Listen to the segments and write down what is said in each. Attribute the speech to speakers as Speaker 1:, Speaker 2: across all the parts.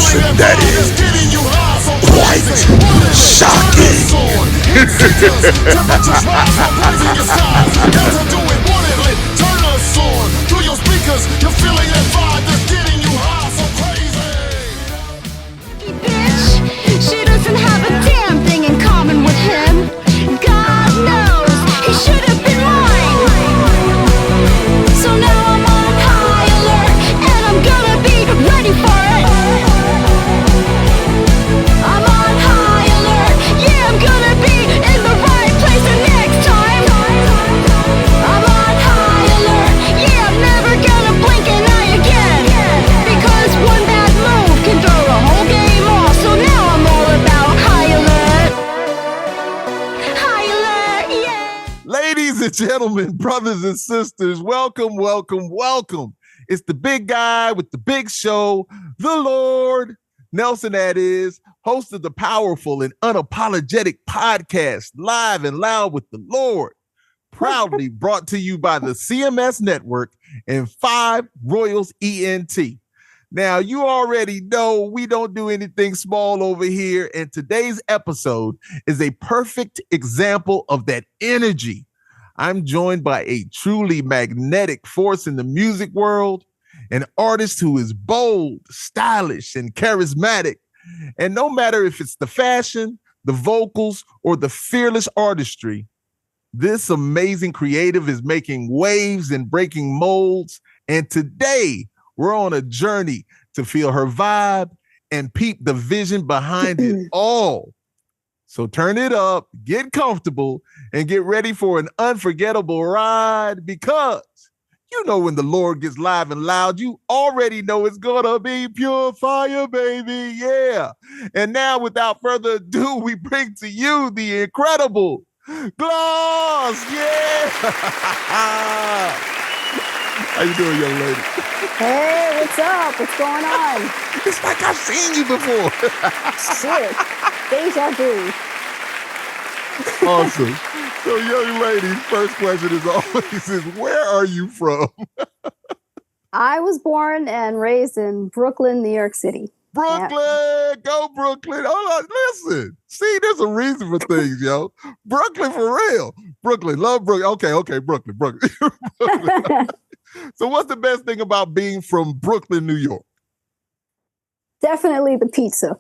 Speaker 1: Listen, Daddy. Quite shocking.
Speaker 2: Temperatures rise while blazing your skies. Got to do it woodenly. Turn us on. Through your speakers, you're feeling that vibe that's getting you high so crazy.
Speaker 3: Bitch, she doesn't have a damn thing in common with him. God knows he should have been mine. So now I'm on high alert, and I'm gonna be ready for it. I'm on high alert, yeah, I'm gonna be in the right place the next time. I'm on high alert, yeah, I'm never gonna blink an eye again. Because one bad move can throw a whole game off. So now I'm all about high alert. High alert, yeah.
Speaker 4: Ladies and gentlemen, brothers and sisters, welcome, welcome, welcome. It's the big guy with the big show, the Lord Nelson, that is, host of the powerful and unapologetic podcast, Live and Loud with the Lord, proudly brought to you by the CMS Network and 5 Royals ENT. Now, you already know we don't do anything small over here, and today's episode is a perfect example of that energy. I'm joined by a truly magnetic force in the music world, an artist who is bold, stylish, and charismatic. And no matter if it's the fashion, the vocals, or the fearless artistry, this amazing creative is making waves and breaking molds. And today, we're on a journey to feel her vibe and peep the vision behind it all. So turn it up, get comfortable, and get ready for an unforgettable ride, because you know when the Lord gets live and loud, you already know it's gonna be pure fire, baby. Yeah. And now, without further ado, we bring to you the incredible Gloss. Yeah. How you doing, young lady?
Speaker 5: Hey, what's up? What's going on?
Speaker 4: It's like I've seen you before.
Speaker 5: Shit. Deja vu.
Speaker 4: Awesome. So, young lady, first question is always is, where are you from?
Speaker 5: I was born and raised in Brooklyn, New York City.
Speaker 4: Brooklyn,
Speaker 5: Yeah.
Speaker 4: go Brooklyn. Hold on, listen. See, there's a reason for things, yo. Brooklyn for real. Brooklyn, love Brooklyn. Okay, Brooklyn. Brooklyn. So what's the best thing about being from Brooklyn, New York?
Speaker 5: Definitely the pizza.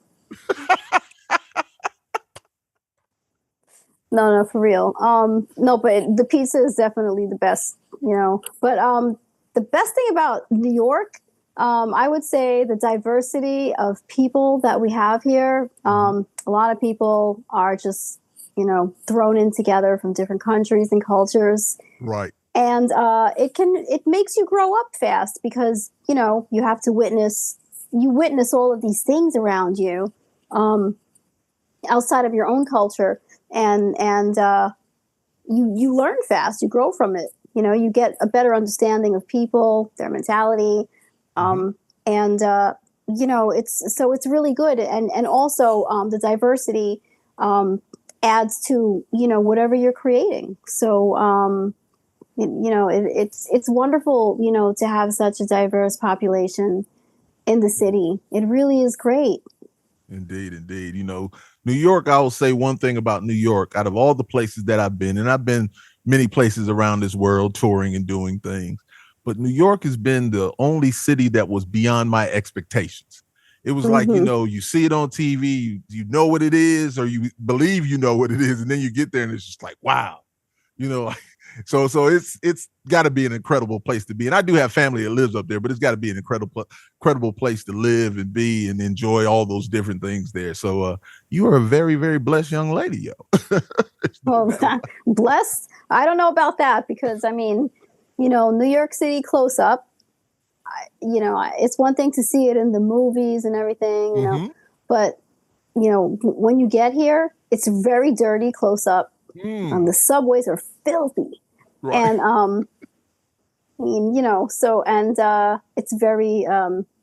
Speaker 5: No, for real. No, but the pizza is definitely the best, you know. But the best thing about New York, I would say the diversity of people that we have here. A lot of people are just, you know, thrown in together from different countries and cultures.
Speaker 4: Right.
Speaker 5: And it makes you grow up fast, because, you know, you have to witness all of these things around you, outside of your own culture. And you learn fast, you grow from it. You know, you get a better understanding of people, their mentality. You know, it's really good. And also the diversity adds to, you know, whatever you're creating. So, you know, it's wonderful, you know, to have such a diverse population in the city. It really is great.
Speaker 4: Indeed. You know, New York, I will say one thing about New York, out of all the places that I've been, and I've been many places around this world touring and doing things, but New York has been the only city that was beyond my expectations. It was like, you know, you see it on TV, you know what it is, or you believe you know what it is, and then you get there and it's just like, wow, you know. So it's got to be an incredible place to be. And I do have family that lives up there, but it's got to be an incredible place to live and be and enjoy all those different things there. So you are a very, very blessed young lady, yo.
Speaker 5: Well, blessed? I don't know about that, because, I mean, you know, New York City close up, you know, it's one thing to see it in the movies and everything, you know, but, you know, when you get here, it's very dirty close up. The subways are filthy. Right. And, I mean, you know, so, and it's very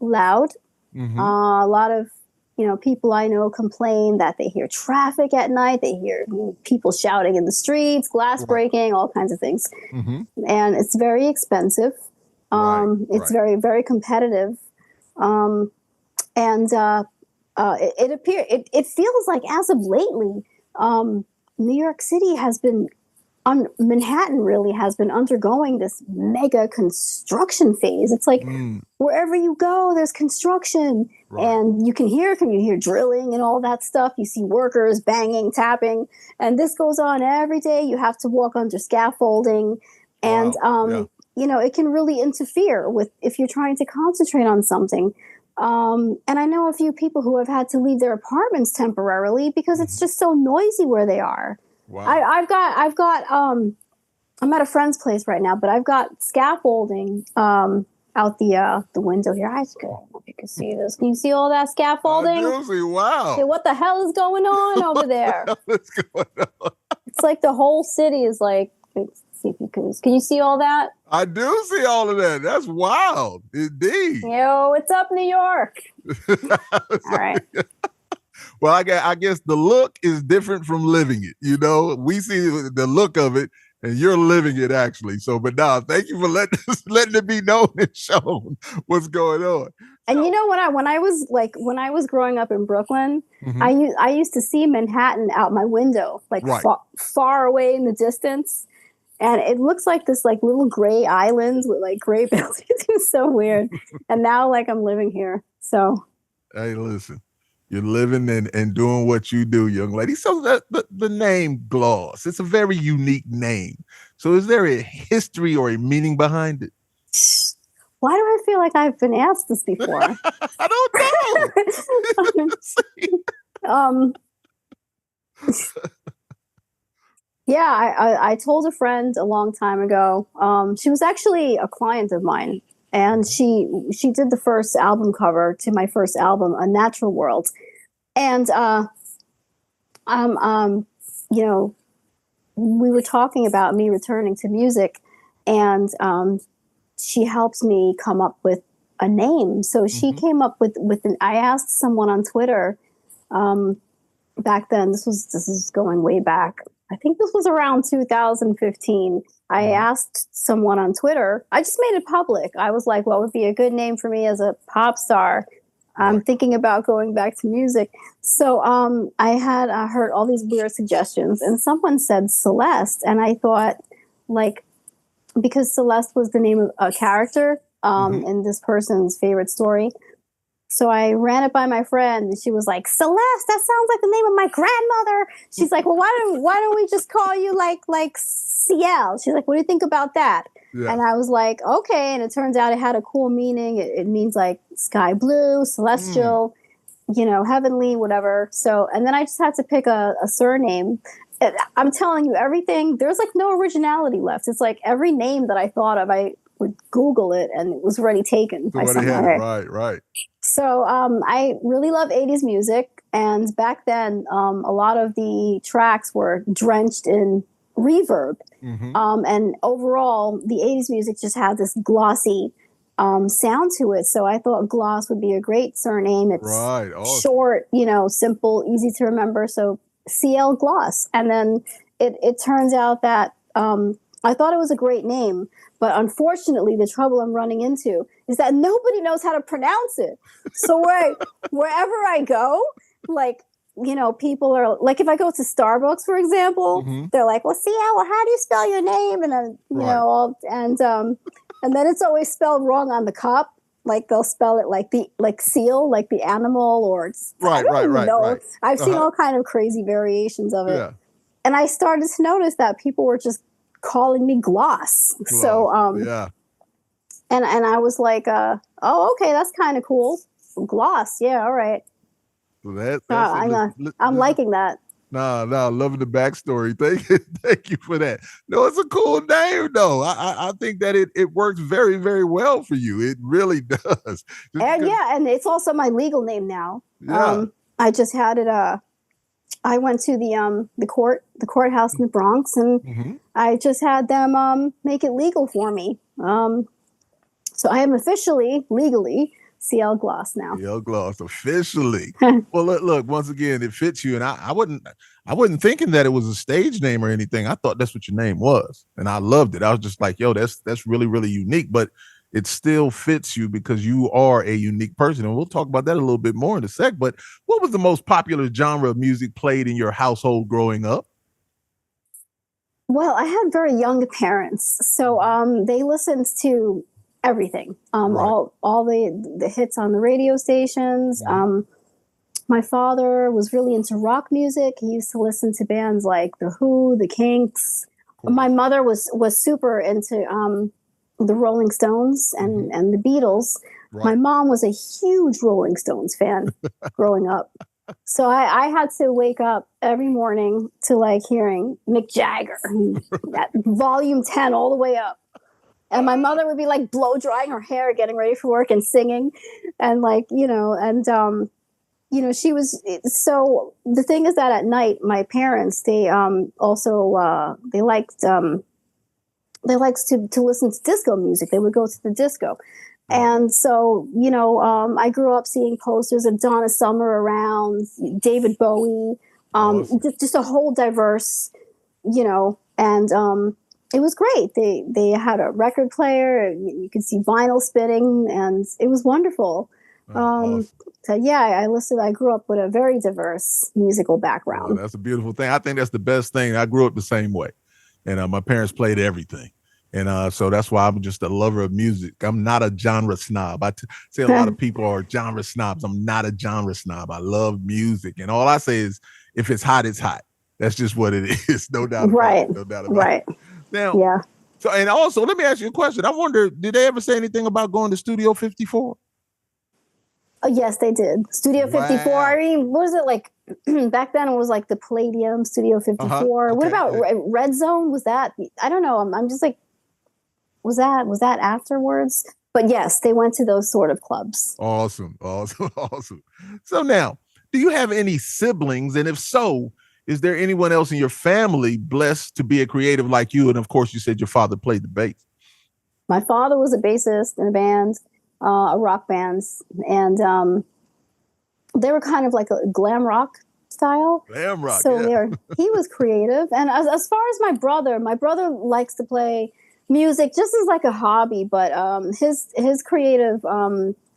Speaker 5: loud. A lot of, you know, people I know complain that they hear traffic at night. They hear people shouting in the streets, glass breaking, all kinds of things. And it's very expensive. It's very, very competitive. and it feels like as of lately, New York City has been Manhattan really has been undergoing this mega construction phase. It's like wherever you go, there's construction, and you hear drilling and all that stuff. You see workers banging, tapping, and this goes on every day. You have to walk under scaffolding, and it can really interfere with if you're trying to concentrate on something. And I know a few people who have had to leave their apartments temporarily because it's just so noisy where they are.
Speaker 4: Wow.
Speaker 5: I've got I'm at a friend's place right now, but I've got scaffolding out the window here. I don't know if you can see this. Can you see all that scaffolding?
Speaker 4: I do see. Wow.
Speaker 5: Okay, what the hell is going on over there?
Speaker 4: What's going on?
Speaker 5: It's like the whole city is like. Let's see if you can you see all that?
Speaker 4: I do see all of that. That's wild, indeed.
Speaker 5: Yo, it's up New York. All right.
Speaker 4: Well, I guess the look is different from living it. You know, we see the look of it, and you're living it actually. So, but now, thank you for letting it be known and shown what's going on.
Speaker 5: And you know, when I was growing up in Brooklyn, I used to see Manhattan out my window, like far away in the distance, and it looks like this like little gray islands with like gray buildings. It's so weird. And now, like I'm living here. So,
Speaker 4: hey, listen. You're living and doing what you do, young lady. So the name Gloss, it's a very unique name. So is there a history or a meaning behind it?
Speaker 5: Why do I feel like I've been asked this before?
Speaker 4: I don't know.
Speaker 5: Yeah, I told a friend a long time ago. She was actually a client of mine. And she did the first album cover to my first album, A Natural World. And we were talking about me returning to music, and she helps me come up with a name. So she came up with I asked someone on Twitter back then. This is going way back. I think this was around 2015. I asked someone on Twitter. I just made it public. I was like, what would be a good name for me as a pop star? I'm thinking about going back to music. So I had heard all these weird suggestions, and someone said Celeste. And I thought, like, because Celeste was the name of a character in this person's favorite story. So I ran it by my friend, and she was like, Celeste, that sounds like the name of my grandmother. She's like, well, why don't we just call you like Ciel? She's like, what do you think about that? Yeah. And I was like, okay. And it turns out it had a cool meaning. It means like sky blue, celestial, heavenly, whatever. So, and then I just had to pick a surname. I'm telling you, everything, there's like no originality left. It's like every name that I thought of, I would Google it and it was already taken by someone.
Speaker 4: Right.
Speaker 5: So I really love 80s music. And back then, a lot of the tracks were drenched in reverb. And overall, the 80s music just had this glossy sound to it. So I thought Gloss would be a great surname. It's short, simple, easy to remember. So CL Gloss. And then it turns out that I thought it was a great name. But unfortunately, the trouble I'm running into is that nobody knows how to pronounce it. So wherever I go, like, people are like, if I go to Starbucks, for example, they're like, well, Ciel, how do you spell your name? And and then it's always spelled wrong on the cup. Like they'll spell it like seal, like the animal, or it's
Speaker 4: right.
Speaker 5: I've seen all kind of crazy variations of it. Yeah. And I started to notice that people were just calling me Gloss. So and I was like, oh, okay, that's kind of cool. Gloss, yeah, all right.
Speaker 4: So
Speaker 5: I'm liking that.
Speaker 4: No, loving the backstory. Thank you for that. No, it's a cool name though. I think that it works very, very well for you. It really does.
Speaker 5: And it's also my legal name now.
Speaker 4: Yeah.
Speaker 5: I just had it. I went to the courthouse in the Bronx, and I just had them make it legal for me. So I am officially, legally, CL Gloss now.
Speaker 4: CL Gloss, officially. Well, look, once again, it fits you, and I wasn't thinking that it was a stage name or anything. I thought that's what your name was, and I loved it. I was just like, yo, that's really, really unique. But it still fits you because you are a unique person. And we'll talk about that a little bit more in a sec. But what was the most popular genre of music played in your household growing up?
Speaker 5: Well, I had very young parents, so they listened to everything,
Speaker 4: Right.
Speaker 5: all the hits on the radio stations. My father was really into rock music. He used to listen to bands like The Who, The Kinks.
Speaker 4: Cool.
Speaker 5: My mother was super into the Rolling Stones and the Beatles.
Speaker 4: Right.
Speaker 5: My mom was a huge Rolling Stones fan growing up. So I had to wake up every morning to like hearing Mick Jagger at volume 10 all the way up. And my mother would be like blow drying her hair, getting ready for work and singing. And like, she was, so the thing is that at night, my parents, they also, they liked to listen to disco music. They would go to the disco. And so, I grew up seeing posters of Donna Summer around, David Bowie,
Speaker 4: Awesome.
Speaker 5: just a whole diverse, and it was great. They had a record player, you could see vinyl spinning, and it was wonderful.
Speaker 4: Awesome.
Speaker 5: So yeah, I grew up with a very diverse musical background.
Speaker 4: That's a beautiful thing. I think that's the best thing. I grew up the same way. And my parents played everything. And so that's why I'm just a lover of music. I'm not a genre snob. Say a lot of people are genre snobs. I'm not a genre snob. I love music. And all I say is, if it's hot, it's hot. That's just what it is. No doubt about it. No doubt about it. Now,
Speaker 5: yeah.
Speaker 4: So, and also, let me ask you a question. I wonder, did they ever say anything about going to Studio 54?
Speaker 5: Oh, yes, they did. Studio 54.
Speaker 4: Wow.
Speaker 5: I mean, what was it like? Back then, it was like the Palladium, Studio 54.
Speaker 4: Okay.
Speaker 5: What about Red Zone? Was that? I don't know. I'm just like, was that afterwards? But yes, they went to those sort of clubs.
Speaker 4: Awesome. So now, do you have any siblings? And if so, is there anyone else in your family blessed to be a creative like you? And of course, you said your father played the bass.
Speaker 5: My father was a bassist in a band, a rock band, and they were kind of like a glam rock style.
Speaker 4: Glam rock.
Speaker 5: So
Speaker 4: yeah.
Speaker 5: he was creative. And as far as my brother likes to play music just as like a hobby, but his creative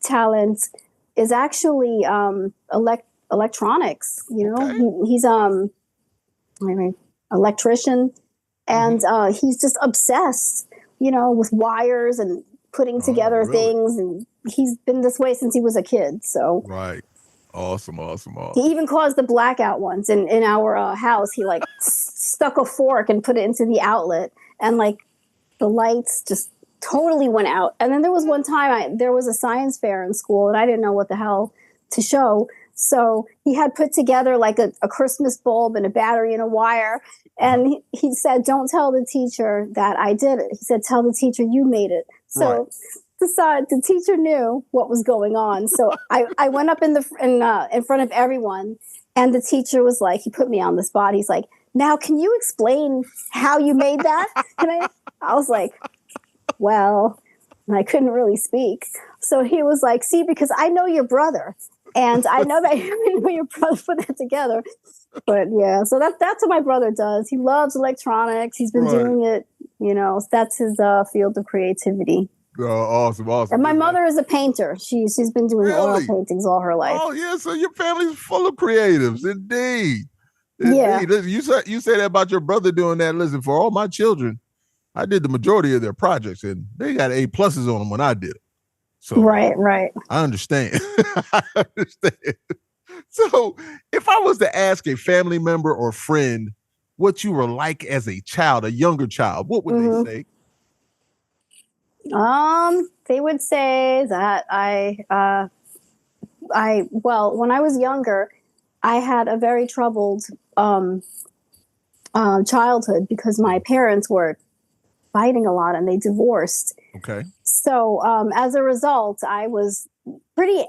Speaker 5: talent is actually electronics. He's electrician, and he's just obsessed, with wires and putting together things, and he's been this way since he was a kid. So
Speaker 4: right. Awesome.
Speaker 5: He even caused the blackout once in our house. He like stuck a fork and put it into the outlet, and like the lights just totally went out. And then there was one time there was a science fair in school, and I didn't know what the hell to show. So he had put together like a Christmas bulb and a battery and a wire. And he said, "Don't tell the teacher that I did it." He said, "Tell the teacher you made it." So the teacher knew what was going on. So I went up in front of everyone, and the teacher was like, he put me on the spot. He's like, "Now, can you explain how you made that?" And I was like, well, I couldn't really speak. So he was like, "See, because I know your brother, and I know that your brother put that together." But yeah, so that's what my brother does. He loves electronics. He's been doing it, that's his field of creativity.
Speaker 4: Awesome.
Speaker 5: And my mother is a painter. She's been doing oil paintings all her life.
Speaker 4: Oh yeah, so your family's full of creatives, indeed.
Speaker 5: Yeah.
Speaker 4: Listen, you say that about your brother doing that. Listen, for all my children, I did the majority of their projects, and they got A+ on them when I did it. So
Speaker 5: right.
Speaker 4: I understand. I understand. So if I was to ask a family member or friend what you were like as a child, a younger child, what would they say?
Speaker 5: They would say that when I was younger, I had a very troubled childhood because my parents were fighting a lot and they divorced.
Speaker 4: Okay.
Speaker 5: So as a result, I was pretty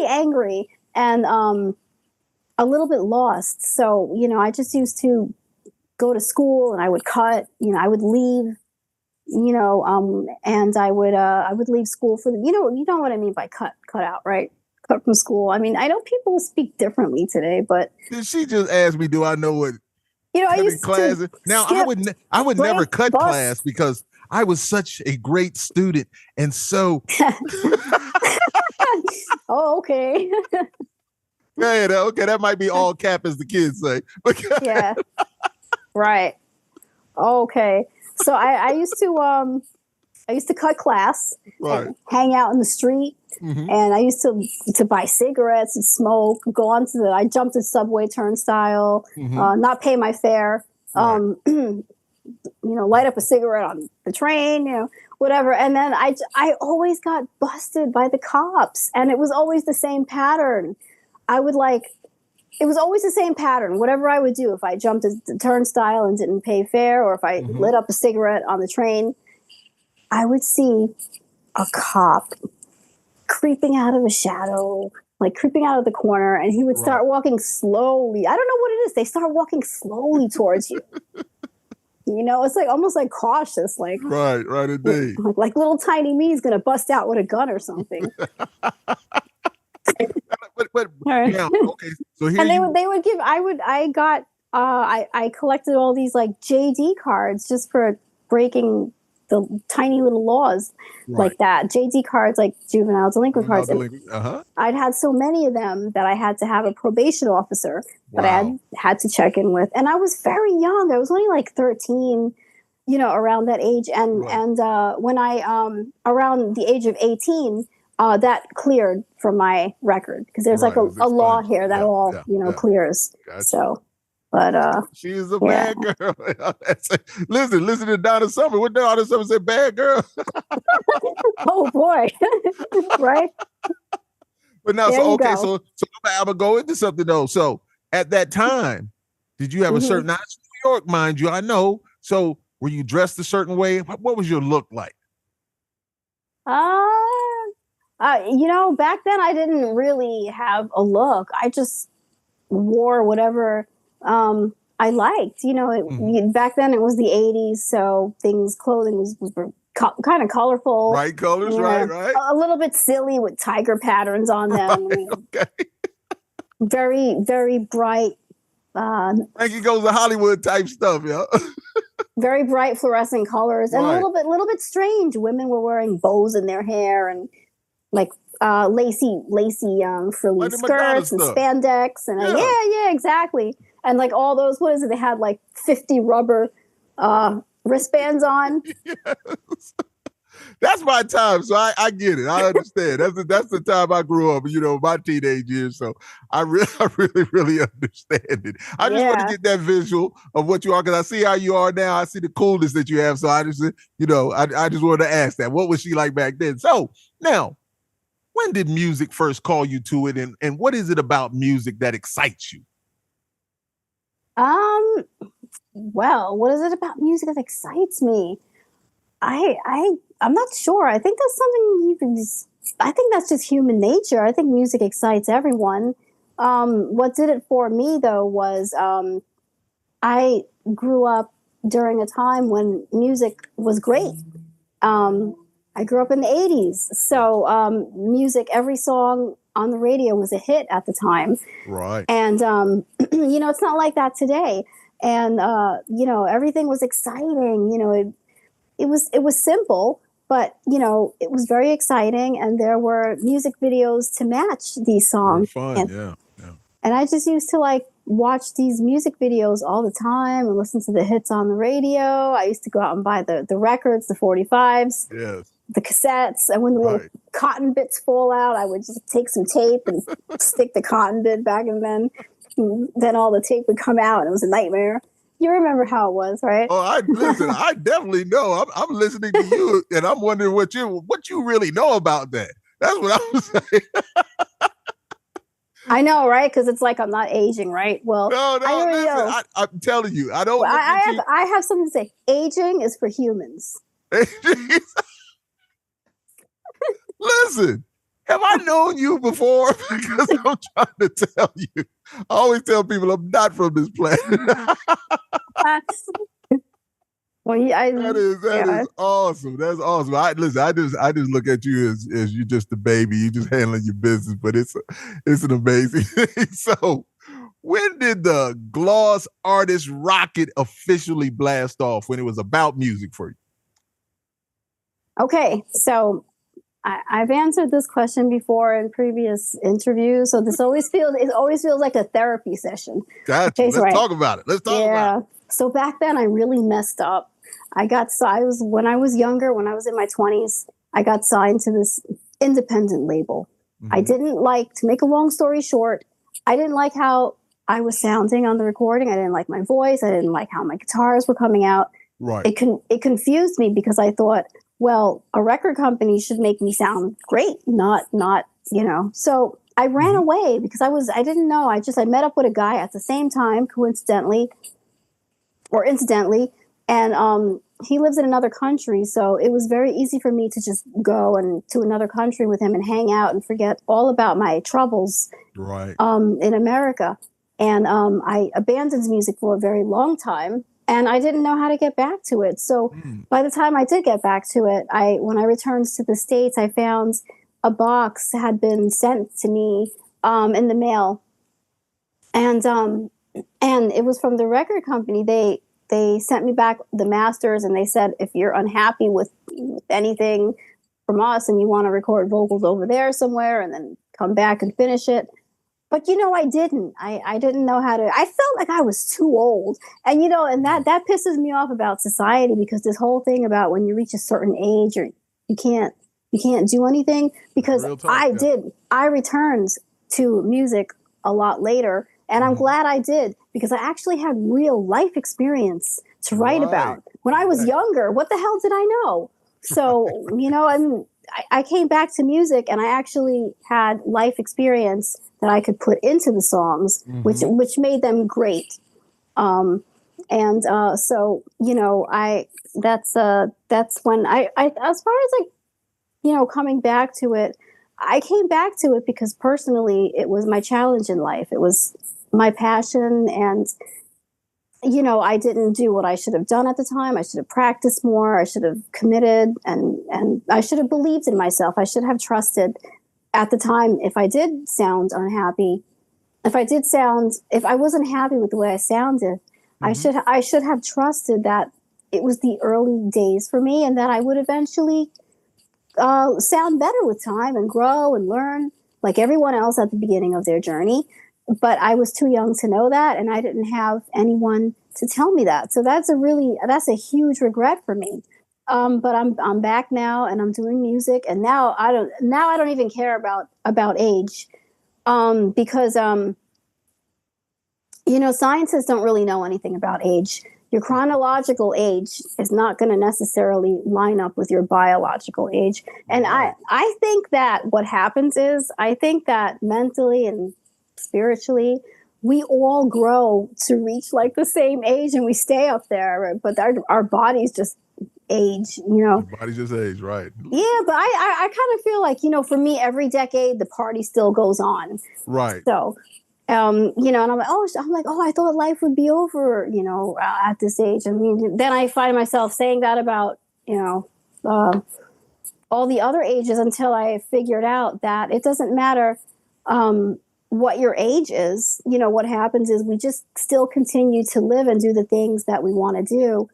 Speaker 5: angry and a little bit lost. So, I just used to go to school and I would cut, I would leave, and I would leave school for the, you know what I mean by cut out, right? Cut from school. I mean, I know people speak differently today, but
Speaker 4: did she just ask me, do I know what
Speaker 5: I used
Speaker 4: class?
Speaker 5: to
Speaker 4: Now I would never cut
Speaker 5: bus.
Speaker 4: class because I was such a great student. And so,
Speaker 5: Oh, okay.
Speaker 4: okay, that might be all cap, as the kids say.
Speaker 5: Yeah. Right. Okay. So I used to cut class
Speaker 4: Right.
Speaker 5: and hang out in the street.
Speaker 4: Mhm.
Speaker 5: And I used to buy cigarettes and smoke, I jumped the subway turnstile,
Speaker 4: Mhm.
Speaker 5: not pay my fare,
Speaker 4: Right.
Speaker 5: Light up a cigarette on the train, whatever. And then I always got busted by the cops, and it was always the same pattern. It was always the same pattern. Whatever I would do, if I jumped the turnstile and didn't pay fare, or if I lit up a cigarette on the train, I would see a cop creeping out of a shadow, like creeping out of the corner, and he would start walking slowly. I don't know what it is. They start walking slowly towards you. It's like almost like cautious, like
Speaker 4: Right, indeed.
Speaker 5: like little tiny me's gonna bust out with a gun or something.
Speaker 4: But
Speaker 5: Right.
Speaker 4: now, okay, so here
Speaker 5: And
Speaker 4: you,
Speaker 5: they would give. I collected all these like JD cards just for breaking the tiny little laws like that. JD cards, like juvenile delinquent cards. And I'd had so many of them that I had to have a probation officer that I had to check in with. And I was very young. I was only like 13, around that age. And when I around the age of 18, that cleared from my record, because there's like a law here that clears.
Speaker 4: Gotcha.
Speaker 5: So, but
Speaker 4: she's a bad girl. listen to Donna Summer. What Donna Summer said, bad girl.
Speaker 5: oh boy, right?
Speaker 4: But now,
Speaker 5: There
Speaker 4: so
Speaker 5: you
Speaker 4: okay,
Speaker 5: go.
Speaker 4: so I'm gonna go into something though. So at that time, did you have a certain? Now it's New York, mind you, I know. So were you dressed a certain way? What was your look like?
Speaker 5: Back then I didn't really have a look. I just wore whatever I liked. Back then it was the 80s, so clothing was kind of colorful.
Speaker 4: Bright colors, right.
Speaker 5: A little bit silly with tiger patterns on them.
Speaker 4: Okay.
Speaker 5: Very, very bright.
Speaker 4: Like it goes to Hollywood type stuff, yeah.
Speaker 5: Very bright fluorescent colors, and a little bit strange. Women were wearing bows in their hair and like lacy frilly skirts and spandex, and yeah, exactly. And like all those, what is it? They had like 50 rubber wristbands on.
Speaker 4: Yes. That's my time, so I get it. I understand. That's the time I grew up, my teenage years. So I really understand it. I just want to get that visual of what you are, because I see how you are now. I see the coolness that you have. So I just, I just wanted to ask that. What was she like back then? So now, when did music first call you to it, and what is it about music that excites you?
Speaker 5: Well, what is it about music that excites me? I'm not sure. I think that's just human nature. I think music excites everyone. What did it for me though was I grew up during a time when music was great. I grew up in the 80s. So music, every song on the radio was a hit at the time.
Speaker 4: Right.
Speaker 5: And, it's not like that today. And, everything was exciting. It was simple, but, it was very exciting. And there were music videos to match these songs.
Speaker 4: Fun, yeah.
Speaker 5: And I just used to like watch these music videos all the time and listen to the hits on the radio. I used to go out and buy the records, the 45s.
Speaker 4: Yes.
Speaker 5: The cassettes, and when the little cotton bits fall out, I would just take some tape and stick the cotton bit back, and then all the tape would come out, and it was a nightmare. You remember how it was, right?
Speaker 4: Oh, I definitely know. I'm listening to you, and I'm wondering what you really know about that. That's what I'm saying.
Speaker 5: I know, right? Because it's like I'm not aging, right? Well,
Speaker 4: no, listen. I'm telling you, I don't.
Speaker 5: Well, I have something to say. Aging is for humans.
Speaker 4: Listen, have I known you before? Because I'm trying to tell you. I always tell people I'm not from this planet.
Speaker 5: Well,
Speaker 4: that is awesome. That's awesome. I just look at you as you just a baby. You just handling your business, but it's an amazing thing. So, when did the Gloss Artist Rocket officially blast off? When it was about music for you?
Speaker 5: Okay, so I've answered this question before in previous interviews, so it always feels like a therapy session.
Speaker 4: Gotcha.
Speaker 5: Okay, so
Speaker 4: Let's talk about it. Let's talk about it.
Speaker 5: So back then, I really messed up. When I was younger, when I was in my 20s, I got signed to this independent label.
Speaker 4: Mm-hmm.
Speaker 5: I didn't like, to make a long story short, I didn't like how I was sounding on the recording. I didn't like my voice. I didn't like how my guitars were coming out.
Speaker 4: Right.
Speaker 5: It confused me because I thought, well, a record company should make me sound great, not, So I ran away because I didn't know. I met up with a guy at the same time, incidentally, and he lives in another country, so it was very easy for me to just go to another country with him and hang out and forget all about my troubles,
Speaker 4: right,
Speaker 5: in America. And I abandoned music for a very long time, and I didn't know how to get back to it. So by the time I did get back to it, when I returned to the States, I found a box had been sent to me in the mail, and it was from the record company. They sent me back the masters, and they said, if you're unhappy with anything from us and you want to record vocals over there somewhere and then come back and finish it. But, I didn't. I didn't know how to. I felt like I was too old. And, and that pisses me off about society, because this whole thing about when you reach a certain age, or you can't do anything, because I returned to music a lot later. And I'm glad I did, because I actually had real life experience to write about. When I was younger, what the hell did I know? So, I came back to music, and I actually had life experience that I could put into the songs, which made them great. So, that's when I as far as coming back to it, I came back to it because personally it was my challenge in life. It was my passion, and I didn't do what I should have done at the time. I should have practiced more. I should have committed, and I should have believed in myself. I should have trusted at the time. If I did sound unhappy, if I wasn't happy with the way I sounded, I should have trusted that it was the early days for me, and that I would eventually sound better with time and grow and learn like everyone else at the beginning of their journey. But I was too young to know that, and I didn't have anyone to tell me that. So that's a huge regret for me. But I'm back now, and I'm doing music, and now I don't even care about age, because scientists don't really know anything about age. Your chronological age is not going to necessarily line up with your biological age. And I think that what happens is, I think that mentally and spiritually, we all grow to reach like the same age, and we stay up there, but our bodies just age,
Speaker 4: Your body just age, right?
Speaker 5: Yeah, but I kind of feel like, for me, every decade the party still goes on.
Speaker 4: Right.
Speaker 5: So, and I'm like, I thought life would be over, at this age. I mean, then I find myself saying that about, all the other ages, until I figured out that it doesn't matter what your age is. What happens is we just still continue to live and do the things that we want to do.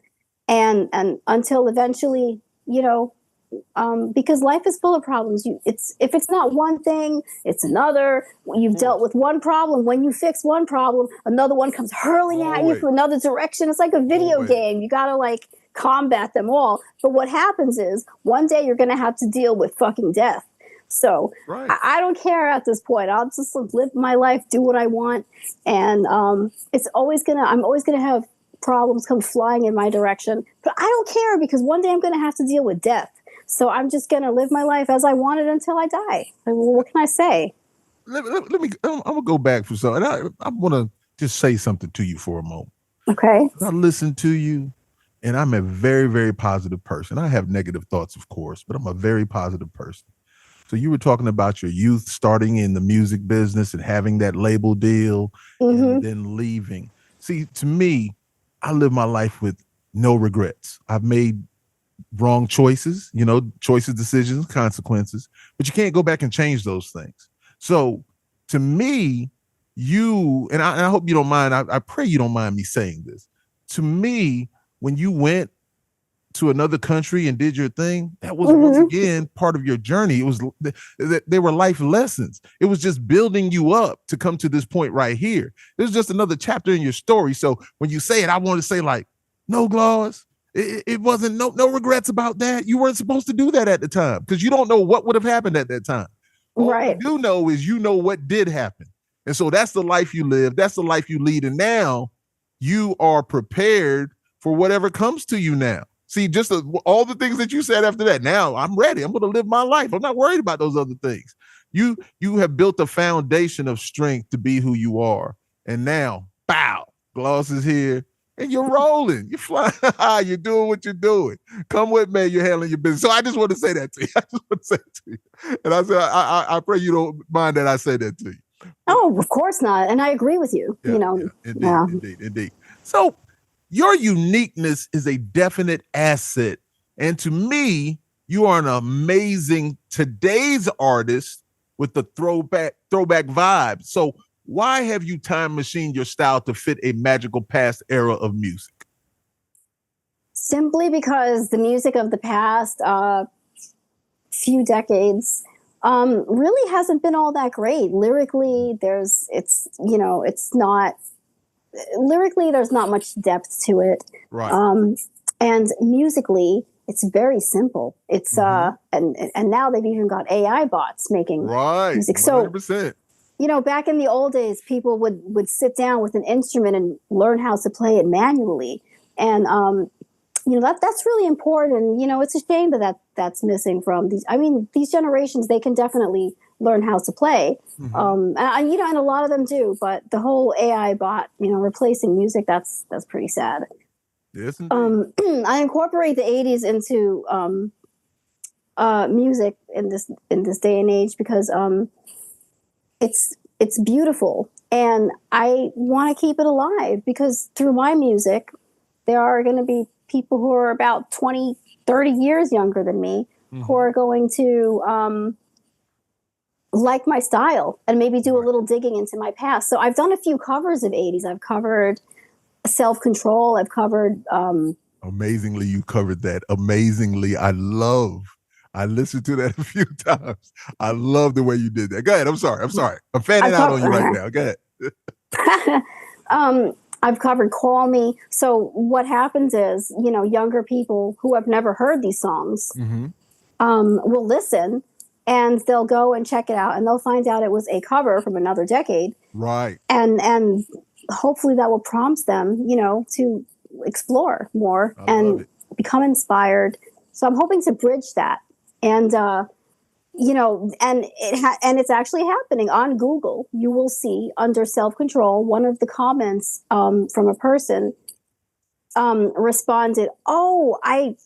Speaker 5: And until eventually, because life is full of problems. If it's not one thing, it's another. You've dealt with one problem. When you fix one problem, another one comes hurling at you from another direction. It's like a video game. You got to combat them all. But what happens is, one day you're going to have to deal with fucking death. So I don't care at this point. I'll just live my life, do what I want. And I'm always going to have problems come flying in my direction, but I don't care, because one day I'm going to have to deal with death. So I'm just going to live my life as I want it until I die. What can I say?
Speaker 4: I'm going to go back for something. I want to just say something to you for a moment.
Speaker 5: Okay.
Speaker 4: I listen to you, and I'm a very, very positive person. I have negative thoughts, of course, but I'm a very positive person. So you were talking about your youth starting in the music business and having that label deal and then leaving. See, to me, I live my life with no regrets. I've made wrong choices, decisions, consequences, but you can't go back and change those things. So to me, and I hope you don't mind, I pray you don't mind me saying this. To me, when you went to another country and did your thing, that was once again part of your journey. It was they were life lessons. It was just building you up to come to this point right here. It was just another chapter in your story. So when you say it, I want to say like, no, Gloss. It wasn't no regrets about that. You weren't supposed to do that at the time because you don't know what would have happened at that time. All you do know is you know what did happen. And so that's the life you live. That's the life you lead. And now you are prepared for whatever comes to you now. See, just all the things that you said after that. Now I'm ready. I'm going to live my life. I'm not worried about those other things. You have built a foundation of strength to be who you are. And now, bow, Gloss is here. And you're rolling, you're flying high, you're doing what you're doing. Come with me, you're handling your business. So I just want to say that to you. I just want to say it to you. And I said, I pray you don't mind that I say that to you.
Speaker 5: Oh, of course not. And I agree with you.
Speaker 4: Indeed. So your uniqueness is a definite asset. And to me, you are an amazing today's artist with the throwback vibe. So why have you time machined your style to fit a magical past era of music?
Speaker 5: Simply because the music of the past few decades really hasn't been all that great. Lyrically, there's not much depth to it.
Speaker 4: Right.
Speaker 5: And musically, it's very simple. It's and now they've even got AI bots making music.
Speaker 4: 100%.
Speaker 5: So back in the old days, people would sit down with an instrument and learn how to play it manually. And, that's really important. And, it's a shame that's missing from these. I mean, these generations, they can definitely learn how to play. And a lot of them do. But the whole AI bot, replacing music, that's pretty sad.
Speaker 4: Yes,
Speaker 5: I incorporate the 80s into music in this day and age because it's beautiful, and I want to keep it alive because through my music, there are going to be people who are about 20, 30 years younger than me who are going to like my style and maybe do a little digging into my past. So I've done a few covers of 80s. I've covered Self-Control. I've covered...
Speaker 4: Amazingly, you covered that. Amazingly. I listened to that a few times. I love the way you did that. Go ahead. I'm sorry. I'm fanning out on you right now. Go ahead.
Speaker 5: I've covered Call Me. So what happens is, younger people who have never heard these songs will listen and they'll go and check it out and they'll find out it was a cover from another decade.
Speaker 4: Right.
Speaker 5: And hopefully that will prompt them, to explore more and become inspired. So I'm hoping to bridge that. And, and it's actually happening on Google. You will see under Self-Control, one of the comments from a person responded, "Oh, I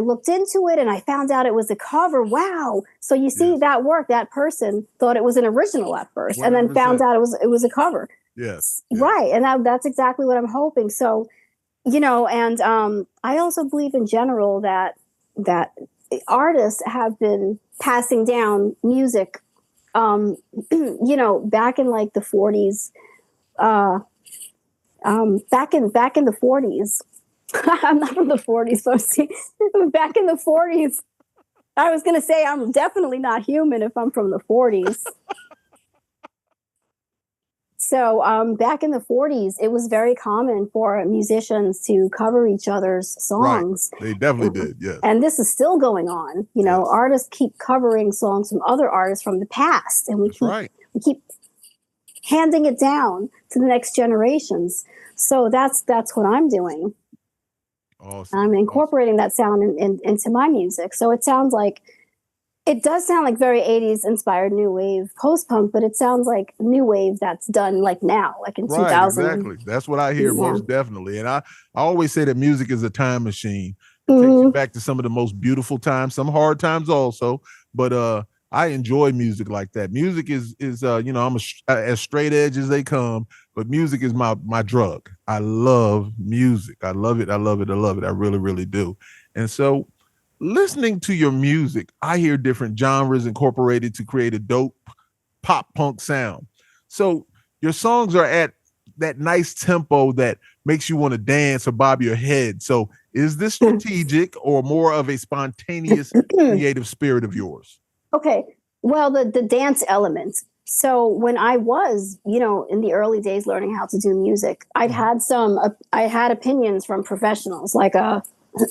Speaker 5: looked into it and I found out it was a cover. Wow!" So you see that work. That person thought it was an original at first, 100%. And then found out it was a cover.
Speaker 4: Yes.
Speaker 5: Right, and that's exactly what I'm hoping. So, and I also believe in general that artists have been passing down music, back in like the 40s, back in the 40s. I'm not from the 40s, so see, back in the 40s, I was going to say I'm definitely not human if I'm from the 40s. So back in the 40s, it was very common for musicians to cover each other's songs.
Speaker 4: Right. They definitely did, yes.
Speaker 5: And this is still going on. Artists keep covering songs from other artists from the past, and we keep handing it down to the next generations. So that's what I'm doing.
Speaker 4: Awesome.
Speaker 5: I'm incorporating that sound into my music. So it does sound like very 80s inspired new wave post-punk, but it sounds like new wave that's done like now, like in 2000.
Speaker 4: Exactly. That's what I hear most definitely. And I always say that music is a time machine. It takes you back to some of the most beautiful times, some hard times also. But I enjoy music like that. Music is I'm as straight edge as they come, but music is my drug. I love music. I love it. I love it. I love it. I really, really do. And so listening to your music, I hear different genres incorporated to create a dope pop punk sound. So your songs are at that nice tempo that makes you want to dance or bob your head. So is this strategic or more of a spontaneous creative spirit of yours?
Speaker 5: Okay. Well, the dance element. So when I was, in the early days learning how to do music, I had opinions from professionals, like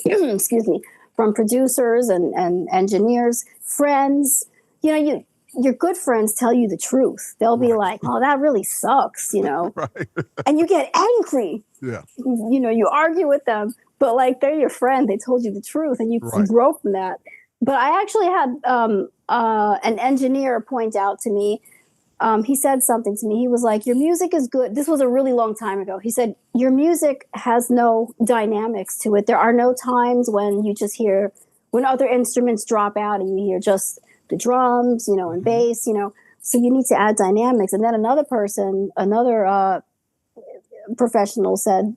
Speaker 5: excuse me, from producers and engineers, friends. Your good friends tell you the truth. They'll be like, "Oh, that really sucks,"
Speaker 4: Right.
Speaker 5: and you get angry.
Speaker 4: Yeah.
Speaker 5: You argue with them, but like they're your friend. They told you the truth, and you grow from that. But I actually had an engineer point out to me. He said something to me. He was like, "Your music is good." This was a really long time ago. He said, "Your music has no dynamics to it. There are no times when you just hear, when other instruments drop out and you hear just the drums, and bass, so you need to add dynamics." And then another professional said,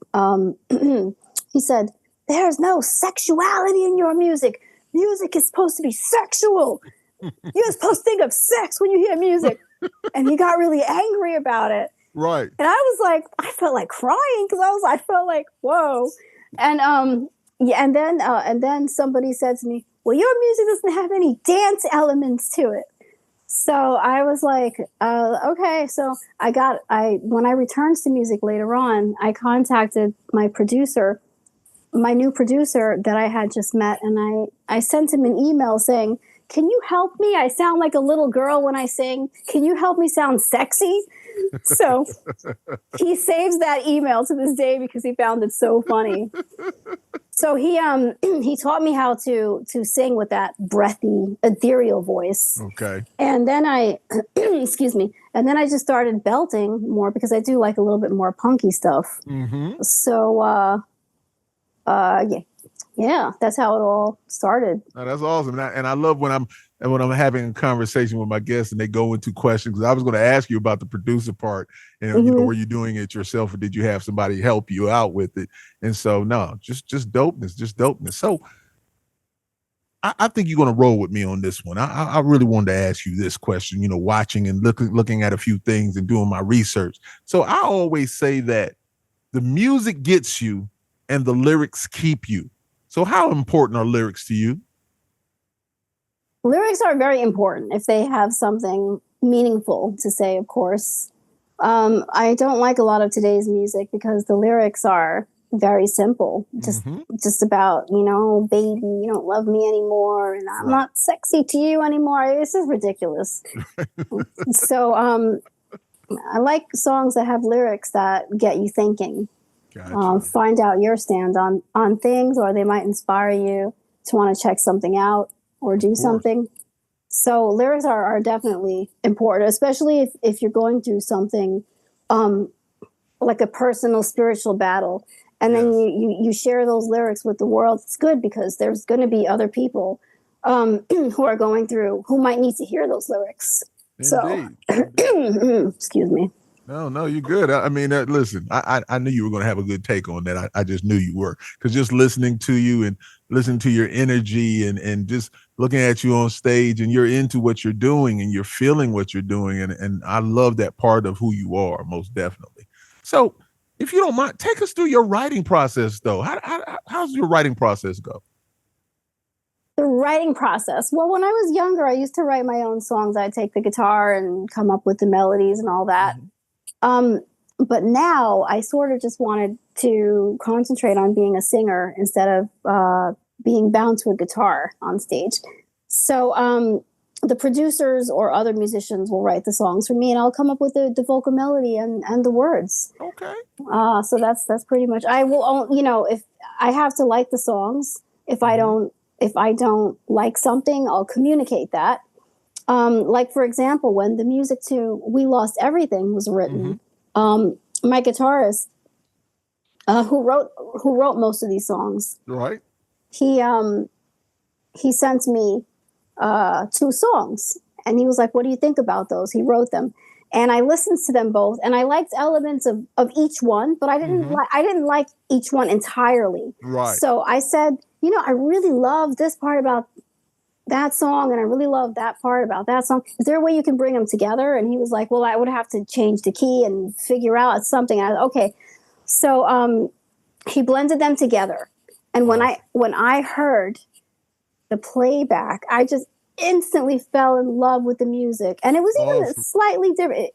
Speaker 5: he said, "There's no sexuality in your music. Music is supposed to be sexual. You're supposed to think of sex when you hear music." And he got really angry about it.
Speaker 4: Right.
Speaker 5: And I was like, I felt like crying because I felt like, whoa. And and then somebody said to me, "Well, your music doesn't have any dance elements to it." So I was like, okay. So when I returned to music later on, I contacted my new producer that I had just met, and I sent him an email saying, "Can you help me? I sound like a little girl when I sing. Can you help me sound sexy?" So he saves that email to this day because he found it so funny. So he taught me how to sing with that breathy, ethereal voice.
Speaker 4: Okay.
Speaker 5: And then excuse me, and then I just started belting more because I do like a little bit more punky stuff.
Speaker 4: Mm-hmm.
Speaker 5: So yeah, that's how it all started.
Speaker 4: Oh, that's awesome. And I love when I'm having a conversation with my guests and they go into questions, because I was going to ask you about the producer part, and were you doing it yourself or did you have somebody help you out with it? And so no, just dopeness. So I think you're going to roll with me on this one. I really wanted to ask you this question, watching and looking at a few things and doing my research. So I always say that the music gets you and the lyrics keep you. So how important are lyrics to you?
Speaker 5: Lyrics are very important if they have something meaningful to say, of course. I don't like a lot of today's music because the lyrics are very simple. Just about, baby, you don't love me anymore and I'm not sexy to you anymore. This is ridiculous. So I like songs that have lyrics that get you thinking. Gotcha. Find out your stand on things, or they might inspire you to want to check something out or do something. So lyrics are definitely important, especially if you're going through something like a personal spiritual battle, and then you share those lyrics with the world. It's good because there's going to be other people who are going through, who might need to hear those lyrics.
Speaker 4: Indeed.
Speaker 5: So excuse me.
Speaker 4: No, you're good. I mean, listen, I knew you were going to have a good take on that. I just knew you were, because just listening to you and listening to your energy and just looking at you on stage, and you're into what you're doing and you're feeling what you're doing. And I love that part of who you are, most definitely. So if you don't mind, take us through your writing process, though. How's your writing process go?
Speaker 5: The writing process. Well, when I was younger, I used to write my own songs. I'd take the guitar and come up with the melodies and all that. But now I sort of just wanted to concentrate on being a singer instead of being bound to a guitar on stage. So the producers or other musicians will write the songs for me, and I'll come up with the vocal melody and the words.
Speaker 4: Okay.
Speaker 5: So that's pretty much. I will, if I have to like the songs, if I don't like something, I'll communicate that. Like, for example, when the music to We Lost Everything was written, my guitarist, who wrote most of these songs,
Speaker 4: right?
Speaker 5: He sent me 2 songs, and he was like, "What do you think about those?" He wrote them, and I listened to them both, and I liked elements of each one, but I didn't like each one entirely.
Speaker 4: Right.
Speaker 5: So I said, I really love this part about that song, and I really love that part about that song. Is there a way you can bring them together? And he was like, well, I would have to change the key and figure out something. Okay. So he blended them together. And when I heard the playback, I just instantly fell in love with the music. And it was even slightly different.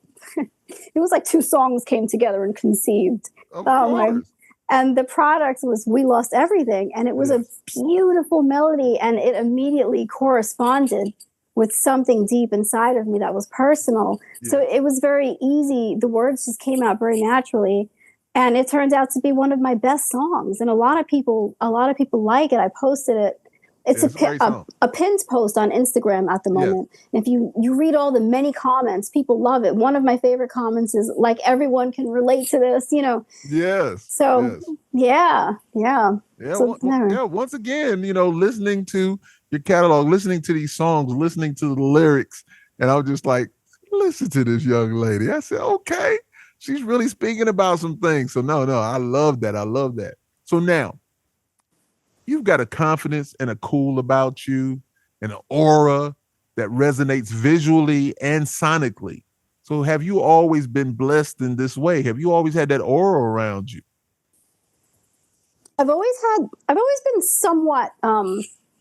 Speaker 5: It was like two songs came together and conceived.
Speaker 4: Of course.
Speaker 5: And the product was We Lost Everything. And it was a beautiful melody. And it immediately corresponded with something deep inside of me that was personal. Yeah. So it was very easy. The words just came out very naturally. And it turned out to be one of my best songs. And a lot of people like it. I posted it. It's a pinned post on Instagram at the moment. Yeah. And if you read all the many comments, people love it. One of my favorite comments is like, everyone can relate to this, you know?
Speaker 4: Yes.
Speaker 5: So yeah. So,
Speaker 4: once again, you know, listening to your catalog, listening to these songs, listening to the lyrics. And I was just like, listen to this young lady. I said, okay, she's really speaking about some things. So no, I love that. I love that. So now, you've got a confidence and a cool about you and an aura that resonates visually and sonically. So have you always been blessed in this way? Have you always had that aura around you?
Speaker 5: I've always been somewhat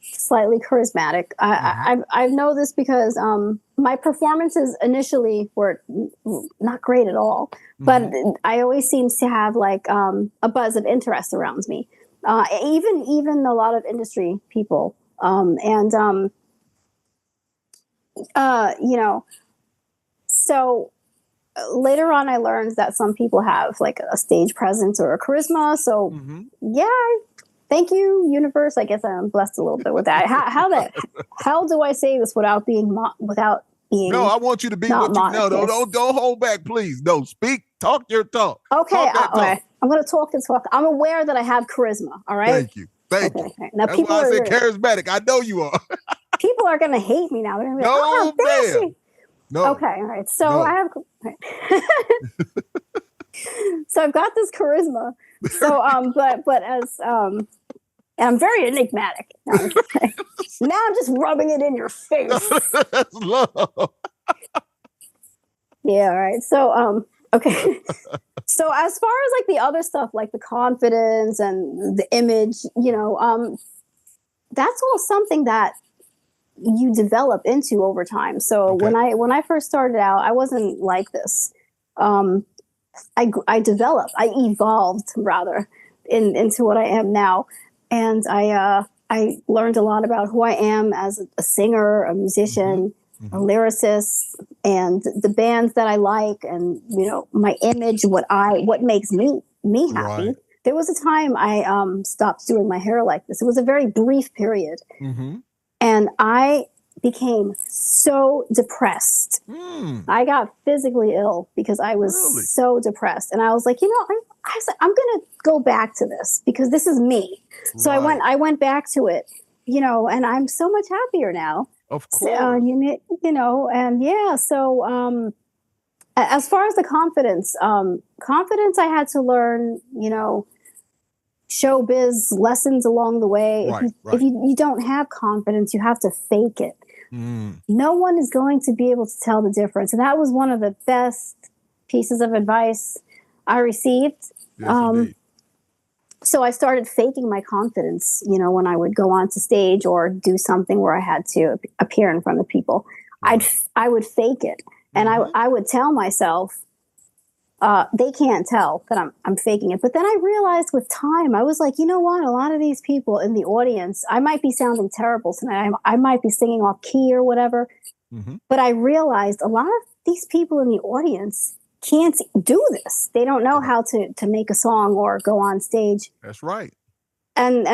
Speaker 5: slightly charismatic. I know this because my performances initially were not great at all, but I always seem to have like a buzz of interest around me. Even a lot of industry people, you know, so later on I learned that some people have like a stage presence or a charisma. So thank you, universe. I guess I'm blessed a little bit with that. How do I say this without being without being?
Speaker 4: No, I want you to be what you know. Don't hold back, please. No, speak, talk your talk.
Speaker 5: Okay, okay. I'm going to talk the talk. I'm aware that I have charisma. All right.
Speaker 4: Thank you. Thank you. Now, that's why I said charismatic. I know you are.
Speaker 5: People are going to hate me now. They're going to be like, ma'am. No. Okay. All right. So I have. So I've got this charisma. So but as I'm very enigmatic. Now I'm just rubbing it in your face.
Speaker 4: That's love.
Speaker 5: Yeah. All right. So okay. So as far as like the other stuff, like the confidence and the image, you know, that's all something that you develop into over time. So when I first started out, I wasn't like this. I evolved rather into what I am now. And I learned a lot about who I am as a singer, a musician, a lyricist, and the bands that I like, and you know, my image, what makes me happy. Right. There was a time I stopped doing my hair like this. It was a very brief period, and I became so depressed. I got physically ill because I was so depressed, and I was like, you know, I'm gonna go back to this because this is me. So I went back to it, you know, and I'm so much happier now.
Speaker 4: Of course.
Speaker 5: So, you know, and yeah, so as far as the confidence, I had to learn, you know, showbiz lessons along the way. If you don't have confidence, you have to fake it. No one is going to be able to tell the difference. And that was one of the best pieces of advice I received.
Speaker 4: Yes,
Speaker 5: so I started faking my confidence, you know, when I would go onto stage or do something where I had to appear in front of people. I would fake it. And I would tell myself, they can't tell that I'm faking it. But then I realized with time, I was like, you know what? A lot of these people in the audience, I might be sounding terrible tonight. I might be singing off key or whatever. But I realized a lot of these people in the audience can't do this. They don't know how to make a song or go on stage.
Speaker 4: That's right.
Speaker 5: And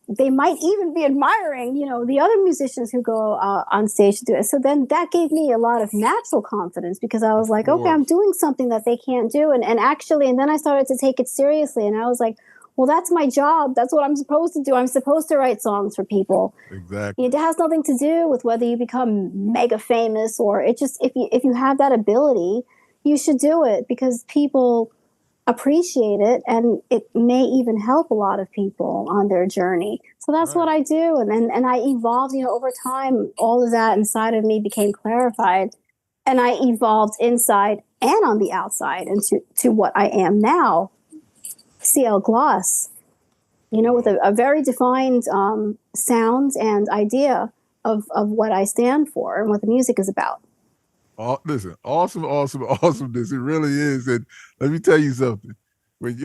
Speaker 5: they might even be admiring, you know, the other musicians who go on stage to do it. So then that gave me a lot of natural confidence because I was like, okay, I'm doing something that they can't do. And then I started to take it seriously. And I was like, well, that's my job. That's what I'm supposed to do. I'm supposed to write songs for people.
Speaker 4: Exactly.
Speaker 5: It has nothing to do with whether you become mega famous or it just, if you have that ability, you should do it because people appreciate it, and it may even help a lot of people on their journey. So that's what I do, and I evolved. Over time, all of that inside of me became clarified, and I evolved inside and on the outside into what I am now, Ciel Gloss. With a very defined sound and idea of what I stand for and what the music is about.
Speaker 4: Listen, awesomeness. It really is. And let me tell you something. When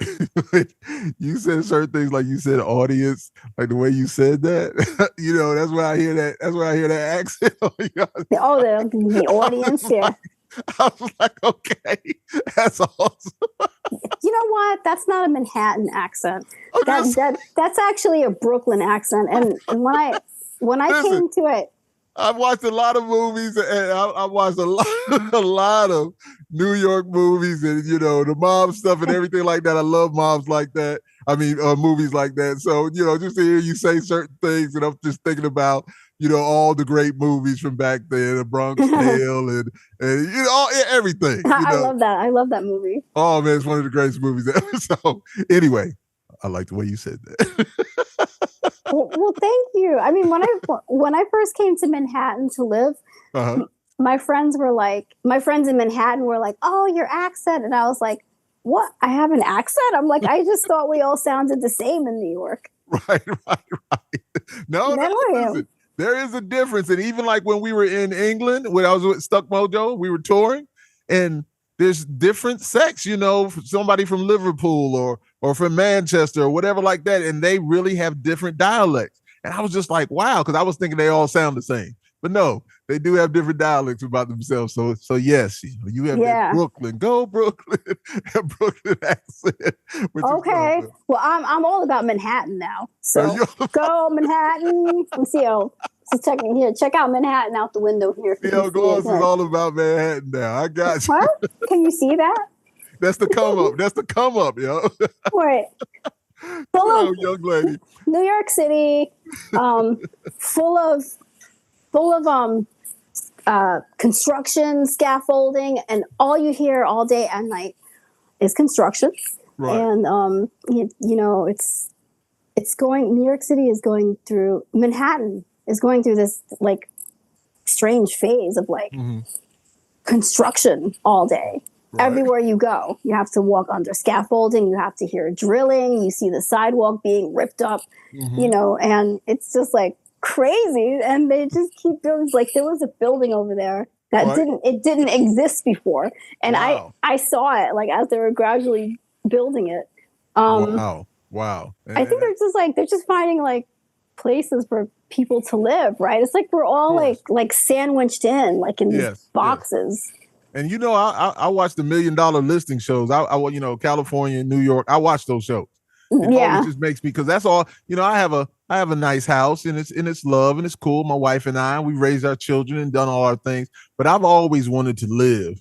Speaker 4: you said certain things, like you said, audience, like the way you said that, that's why I hear that. That's why I hear that accent.
Speaker 5: The audience, yeah.
Speaker 4: I was like, okay, that's awesome.
Speaker 5: You know what? That's not a Manhattan accent. That's actually a Brooklyn accent. And when I came to it,
Speaker 4: I've watched a lot of movies, and I watched a lot of New York movies, and the mob stuff and everything like that. I love mobs like that. I mean, movies like that. So just to hear you say certain things, and I'm just thinking about all the great movies from back then, The Bronx Tale, and everything.
Speaker 5: I love that. I love that movie.
Speaker 4: Oh man, it's one of the greatest movies ever. So anyway, I like the way you said that.
Speaker 5: Well, thank you. I mean, when I first came to Manhattan to live, my friends in Manhattan were like, "Oh, your accent," and I was like, "What? I have an accent?" I'm like, I just thought we all sounded the same in New York.
Speaker 4: Right. No, listen, there is a difference, and even like when we were in England, when I was with Stuck Mojo, we were touring, and there's different sects, somebody from Liverpool or from Manchester or whatever like that, and they really have different dialects. And I was just like, wow, because I was thinking they all sound the same. But no, they do have different dialects about themselves. So yes, you have that Brooklyn, go Brooklyn, Brooklyn accent.
Speaker 5: Okay, well, I'm all about Manhattan now. So go Manhattan. Let's see. So check out Manhattan out the window here.
Speaker 4: Ciel Gloss is all about Manhattan now. I got you.
Speaker 5: Huh? Can you see that?
Speaker 4: That's the come up. That's the come up, yo.
Speaker 5: Right.
Speaker 4: Young lady.
Speaker 5: New York City, full of construction, scaffolding, and all you hear all day and night is construction.
Speaker 4: Right.
Speaker 5: And it's going. New York City is going through. Manhattan is going through this like strange phase of construction all day. Right. Everywhere you go, you have to walk under scaffolding. You have to hear drilling. You see the sidewalk being ripped up, and it's just like crazy. And they just keep building. Like there was a building over there that didn't exist before, and I saw it like as they were gradually building it.
Speaker 4: Wow.
Speaker 5: I think they're just finding like places for people to live, right? It's like we're all like sandwiched in like in these boxes.
Speaker 4: Yes. And I watch the $1 Million Listing shows. I California, New York. I watch those shows. It just makes me, because that's all. I have a nice house, and it's love, and it's cool. My wife and I, we raised our children and done all our things. But I've always wanted to live,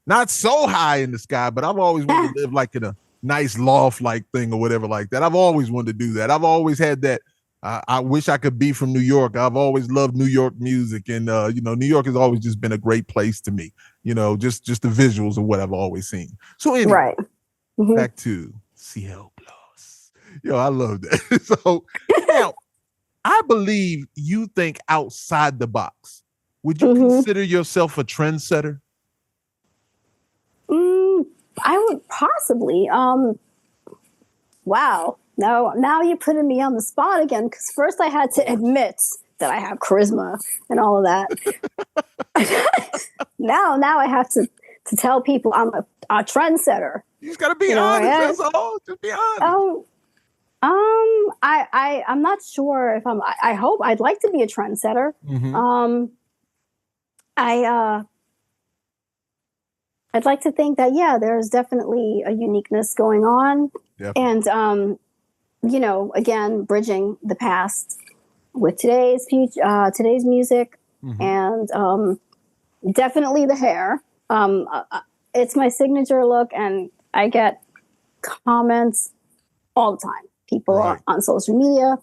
Speaker 4: not so high in the sky, but I've always wanted to live like in a nice loft like thing or whatever like that. I've always wanted to do that. I've always had that. I wish I could be from New York. I've always loved New York music, and New York has always just been a great place to me. Just the visuals of what I've always seen. So anyway, back to Ciel Gloss. I love that. So now, I believe you think outside the box. Would you consider yourself a trendsetter?
Speaker 5: I would possibly. Wow. No, now you're putting me on the spot again, because first I had to admit that I have charisma and all of that. now I have to tell people I'm a trendsetter.
Speaker 4: You just gotta be honest. That's all. Just be honest.
Speaker 5: I'm not sure if I hope I'd like to be a trendsetter. I'd like to think that there's definitely a uniqueness going on, and again, bridging the past with today's music, and definitely the hair. It's my signature look, and I get comments all the time. People on social media,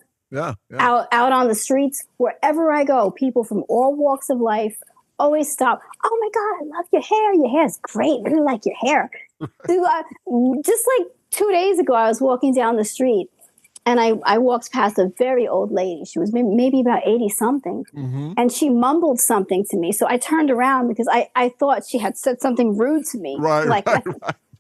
Speaker 5: out on the streets, wherever I go, people from all walks of life always stop. Oh my God, I love your hair. Your hair is great. I really like your hair. Just like 2 days ago, I was walking down the street and I walked past a very old lady. She was maybe about 80 something.
Speaker 4: Mm-hmm.
Speaker 5: And she mumbled something to me. So I turned around because I thought she had said something rude to me.
Speaker 4: Right,
Speaker 5: Like
Speaker 4: right.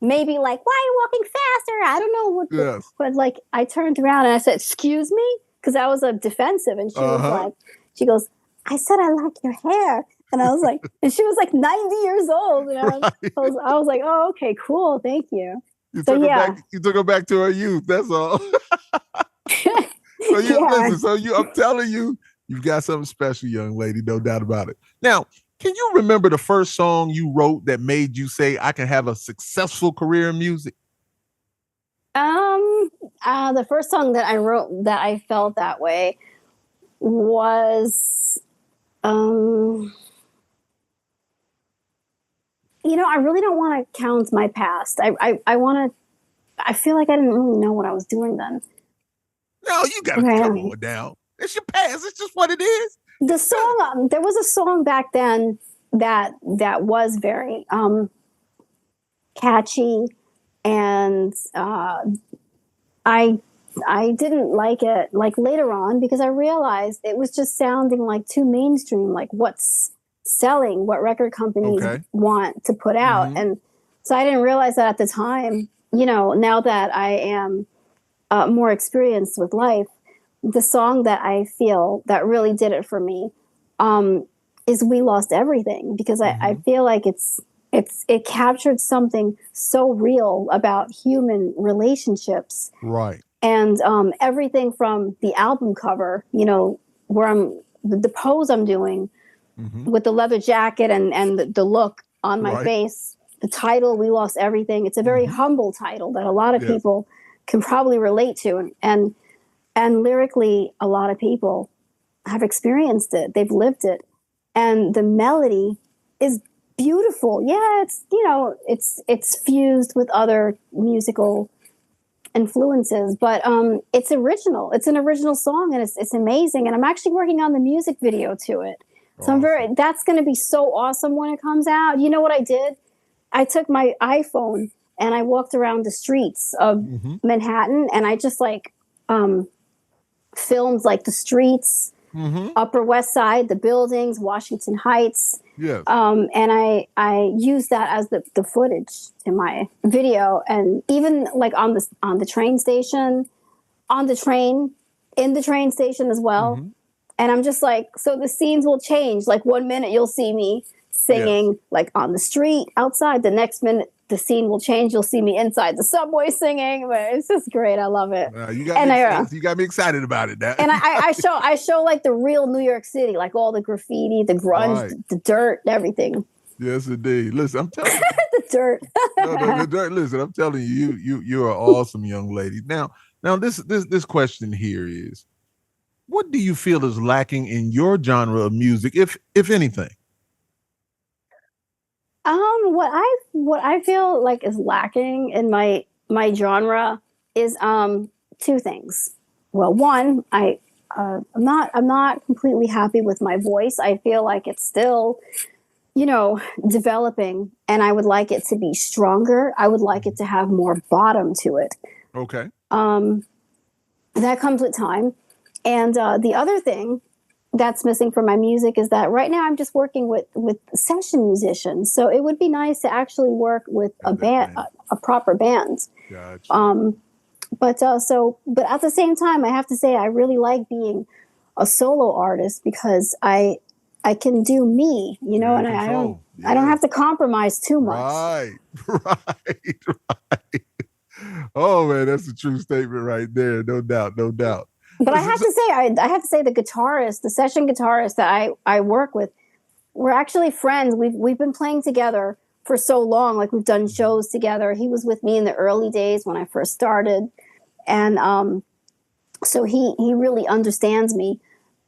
Speaker 5: maybe like, why are you walking faster? I don't know what.
Speaker 4: Yes.
Speaker 5: But like I turned around and I said, excuse me? Because I was defensive. And she was like, she goes, I said I like your hair. And I was like, and she was like 90 years old. And I was like, oh, okay, cool. Thank you.
Speaker 4: You took her back to her youth. That's all. Listen, I'm telling you, you've got something special, young lady, no doubt about it. Now, can you remember the first song you wrote that made you say, I can have a successful career in music?
Speaker 5: The first song that I wrote that I felt that way was, I really don't want to count my past. I feel like I didn't really know what I was doing then.
Speaker 4: No, you got to come on down. It's your past. It's just what it is.
Speaker 5: The song, there was a song back then that was very catchy, and I didn't like it like later on because I realized it was just sounding like too mainstream, like what's selling, what record companies want to put out.
Speaker 4: Mm-hmm.
Speaker 5: And so I didn't realize that at the time. Now that I am more experienced with life, the song that I feel that really did it for me is We Lost Everything, because I feel like it captured something so real about human relationships.
Speaker 4: Right.
Speaker 5: And everything from the album cover, where the pose I'm doing with the leather jacket and the look on my face, the title, We Lost Everything. It's a very humble title that a lot of people can probably relate to. And lyrically, a lot of people have experienced it. They've lived it. And the melody is beautiful. Yeah, it's fused with other musical influences, but it's original. It's an original song, and it's amazing. And I'm actually working on the music video to it. So that's going to be so awesome when it comes out. You know what I did? I took my iPhone and I walked around the streets of Manhattan, and I just filmed like the streets, Upper West Side, the buildings, Washington Heights.
Speaker 4: Yes.
Speaker 5: And I used that as the footage in my video, and even like on the train station, in the train station as well. And I'm just like, so the scenes will change. Like 1 minute you'll see me singing like on the street outside. The next minute the scene will change. You'll see me inside the subway singing. But it's just great. I love it.
Speaker 4: You got me excited about it now.
Speaker 5: And I show like the real New York City, like all the graffiti, the grunge, the dirt, everything.
Speaker 4: Yes, indeed. Listen, I'm telling you.
Speaker 5: The dirt.
Speaker 4: The dirt. Listen, I'm telling you, you're an awesome young lady. Now this question here is, what do you feel is lacking in your genre of music, if anything?
Speaker 5: What I feel like is lacking in my genre is two things. Well, one, I'm not completely happy with my voice. I feel like it's still, developing, and I would like it to be stronger. I would like it to have more bottom to it.
Speaker 4: Okay.
Speaker 5: That comes with time. And the other thing that's missing from my music is that right now I'm just working with session musicians. So it would be nice to actually work with a band, a proper band.
Speaker 4: Gotcha.
Speaker 5: But at the same time, I have to say I really like being a solo artist because I can do me, and I don't have to compromise too much.
Speaker 4: Right. Oh man, that's a true statement right there. No doubt.
Speaker 5: But I have to say the session guitarist that I work with, we're actually friends. We've been playing together for so long. Like we've done shows together. He was with me in the early days when I first started. And so he really understands me.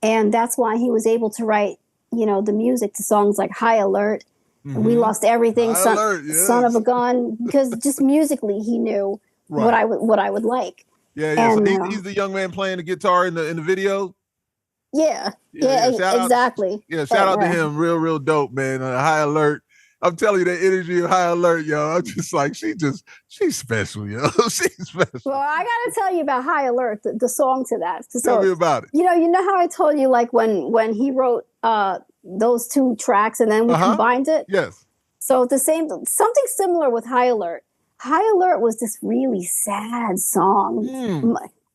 Speaker 5: And that's why he was able to write, the music to songs like High Alert, We Lost Everything, Son of a Gun, because just musically he knew what I would like.
Speaker 4: Yeah.
Speaker 5: And,
Speaker 4: so he's the young man playing the guitar in the video.
Speaker 5: Yeah,
Speaker 4: exactly.
Speaker 5: Shout
Speaker 4: out to him. Real dope, man. High Alert. I'm telling you, that energy of High Alert, yo. I'm just like, she's special, yo. She's special.
Speaker 5: Well, I gotta tell you about High Alert, the song to that. So,
Speaker 4: Tell me about it.
Speaker 5: You know how I told you, like when he wrote those two tracks and then we combined it.
Speaker 4: Yes.
Speaker 5: So something similar with High Alert. High Alert was this really sad song,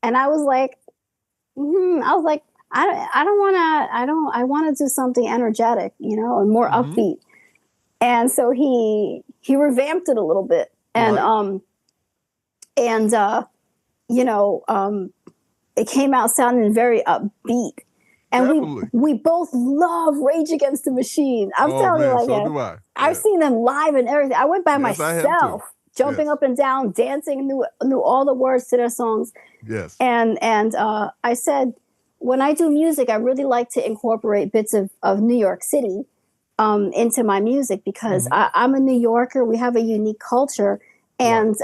Speaker 5: and I was like, I want to do something energetic, and more upbeat. And so he revamped it a little bit, and it came out sounding very upbeat. And we both love Rage Against the Machine. I'm telling you, like,
Speaker 4: so do I.
Speaker 5: I've seen them live and everything. I went by myself, jumping up and down, dancing, knew all the words to their songs.
Speaker 4: Yes.
Speaker 5: And I said, when I do music, I really like to incorporate bits of New York City into my music because I'm a New Yorker. We have a unique culture. And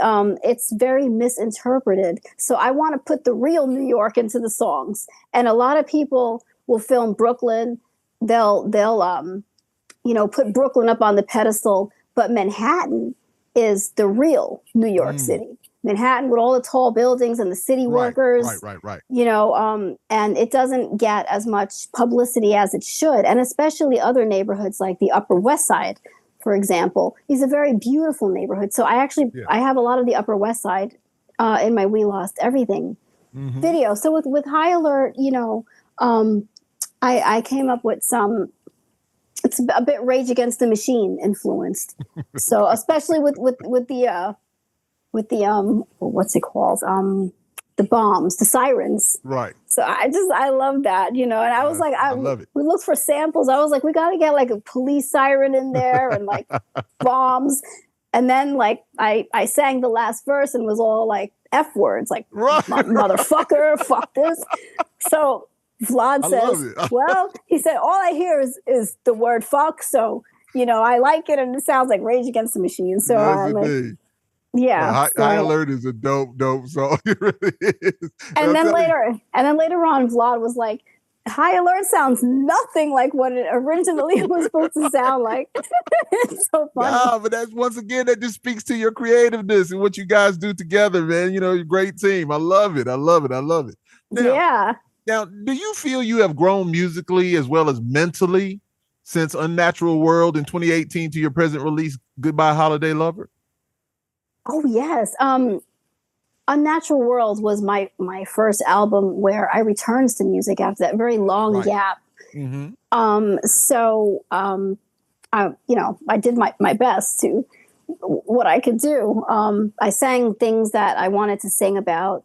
Speaker 5: it's very misinterpreted. So I want to put the real New York into the songs. And a lot of people will film Brooklyn. They'll put Brooklyn up on the pedestal, but Manhattan is the real New York City. Manhattan with all the tall buildings and the city workers.
Speaker 4: Right.
Speaker 5: And it doesn't get as much publicity as it should. And especially other neighborhoods like the Upper West Side, for example, is a very beautiful neighborhood. So I have a lot of the Upper West Side in my We Lost Everything video. So with High Alert, I came up with it's a bit Rage Against the Machine influenced. So especially with the what's it called? The bombs, the sirens.
Speaker 4: Right.
Speaker 5: So I love that, and I was like,
Speaker 4: I love it.
Speaker 5: We looked for samples. I was like, we got to get like a police siren in there and like bombs. And then like I sang the last verse and was all like F words, like motherfucker, fuck this. So Vlad says, well, he said, all I hear is the word fuck. So, I like it and it sounds like Rage Against the Machine. So I'm like, yeah.
Speaker 4: High Alert is a dope song. It really is.
Speaker 5: And then later on, Vlad was like, High Alert sounds nothing like what it originally was supposed to sound like. It's so funny.
Speaker 4: Yeah, but that's once again, that just speaks to your creativeness and what you guys do together, man. You're a great team. I love it. Now, do you feel you have grown musically as well as mentally since Unnatural World in 2018 to your present release, Goodbye Holiday Lover?
Speaker 5: Oh, yes. Unnatural World was my first album where I returned to music after that very long gap. I did my best to what I could do. I sang things that I wanted to sing about.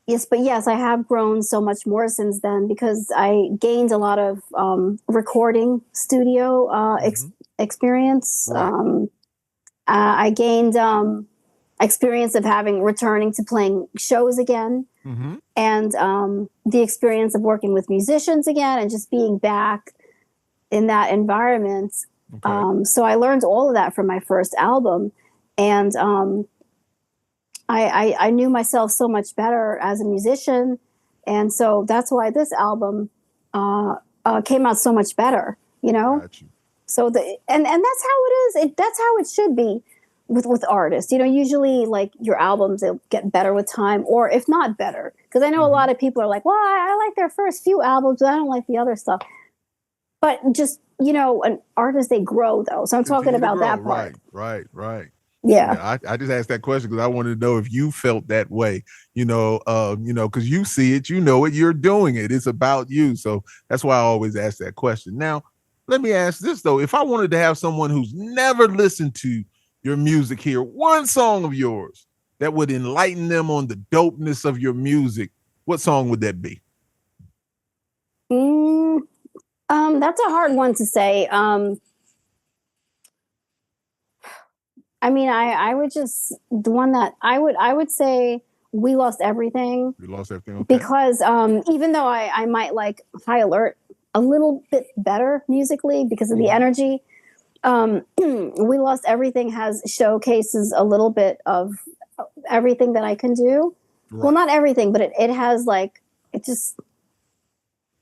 Speaker 5: Yes, I have grown so much more since then because I gained a lot of recording studio experience. I gained experience of returning to playing shows again, and the experience of working with musicians again, and just being back in that environment. So I learned all of that from my first album, and I knew myself so much better as a musician, and so that's why this album came out so much better.
Speaker 4: Got you.
Speaker 5: So and that's how it is. That's how it should be with artists. Usually like your albums, they'll get better with time, or if not better. Because I know a lot of people are like, well, I like their first few albums, but I don't like the other stuff. But just, an artist, they grow though. So I'm talking about that part.
Speaker 4: Right.
Speaker 5: Yeah.
Speaker 4: I just asked that question because I wanted to know if you felt that way, because you see it, you're doing it. It's about you. So that's why I always ask that question. Now, let me ask this, though. If I wanted to have someone who's never listened to your music hear one song of yours that would enlighten them on the dopeness of your music, what song would that be?
Speaker 5: That's a hard one to say. I would just, the one that I would say We Lost Everything.
Speaker 4: We Lost Everything, okay.
Speaker 5: Because even though I might like High Alert a little bit better musically because of the energy, We Lost Everything showcases a little bit of everything that I can do. Right. Well, not everything, but it has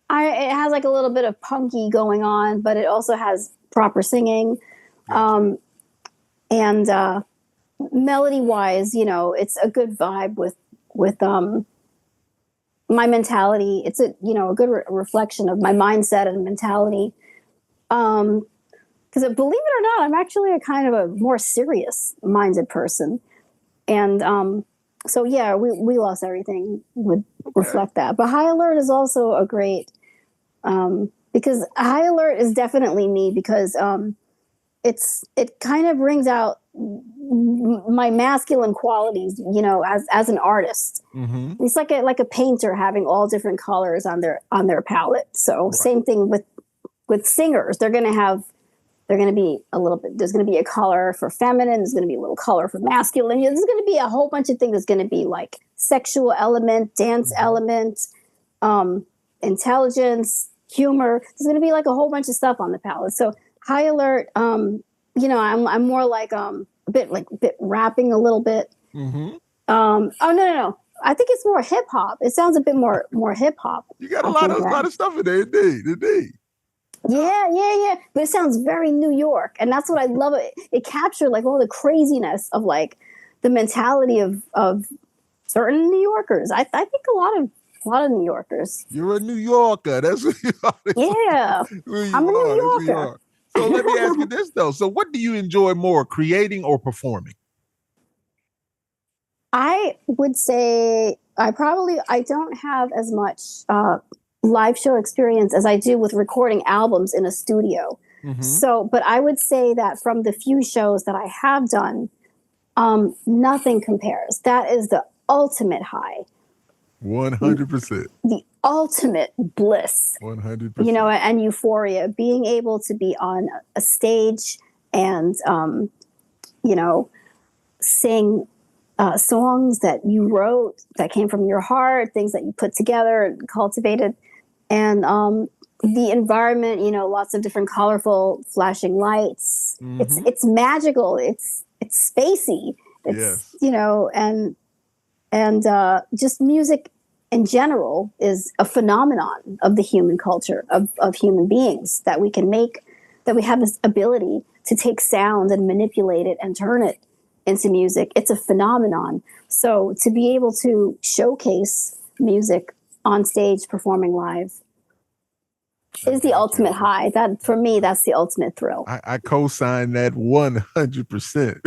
Speaker 5: It has like a little bit of punky going on, but it also has proper singing.
Speaker 4: Gotcha.
Speaker 5: And melody wise, it's a good vibe with my mentality. It's a good reflection of my mindset and mentality. Because believe it or not, I'm actually a kind of a more serious minded person, and so yeah, we lost everything would reflect that. But High Alert is also a great because High Alert is definitely me because it kind of brings out my masculine qualities, as an artist.
Speaker 4: Mm-hmm.
Speaker 5: It's like a painter having all different colors on their palette. So same thing with singers. They're going to be a little bit, there's going to be a color for feminine, there's going to be a little color for masculine. There's going to be a whole bunch of things. There's going to be like sexual element, dance element, intelligence, humor. There's going to be like a whole bunch of stuff on the palette. So High Alert, I'm more like a bit rapping a little bit.
Speaker 4: Mm-hmm.
Speaker 5: Oh no. I think it's more hip hop. It sounds a bit more hip hop.
Speaker 4: You got a lot of stuff in there, indeed.
Speaker 5: Yeah. But it sounds very New York, and that's what I love. It captured like all the craziness of like the mentality of certain New Yorkers. I think a lot of New Yorkers.
Speaker 4: You're a New Yorker. That's what you are.
Speaker 5: Yeah, I'm a New Yorker.
Speaker 4: So let me ask you this though. So what do you enjoy more, creating or performing?
Speaker 5: I would say I don't have as much live show experience as I do with recording albums in a studio.
Speaker 4: Mm-hmm.
Speaker 5: So, but I would say that from the few shows that I have done, nothing compares. That is the ultimate high.
Speaker 4: 100%.
Speaker 5: The ultimate bliss.
Speaker 4: 100%.
Speaker 5: And euphoria. Being able to be on a stage and, sing songs that you wrote, that came from your heart, things that you put together and cultivated. And the environment, lots of different colorful flashing lights.
Speaker 4: Mm-hmm.
Speaker 5: It's magical. It's spacey. It's,
Speaker 4: yes.
Speaker 5: And just music in general is a phenomenon of the human culture, of human beings, that we can make, that we have this ability to take sound and manipulate it and turn it into music. It's a phenomenon. So to be able to showcase music on stage, performing live, is the ultimate high. That, for me, that's the ultimate thrill.
Speaker 4: I co-sign that 100%.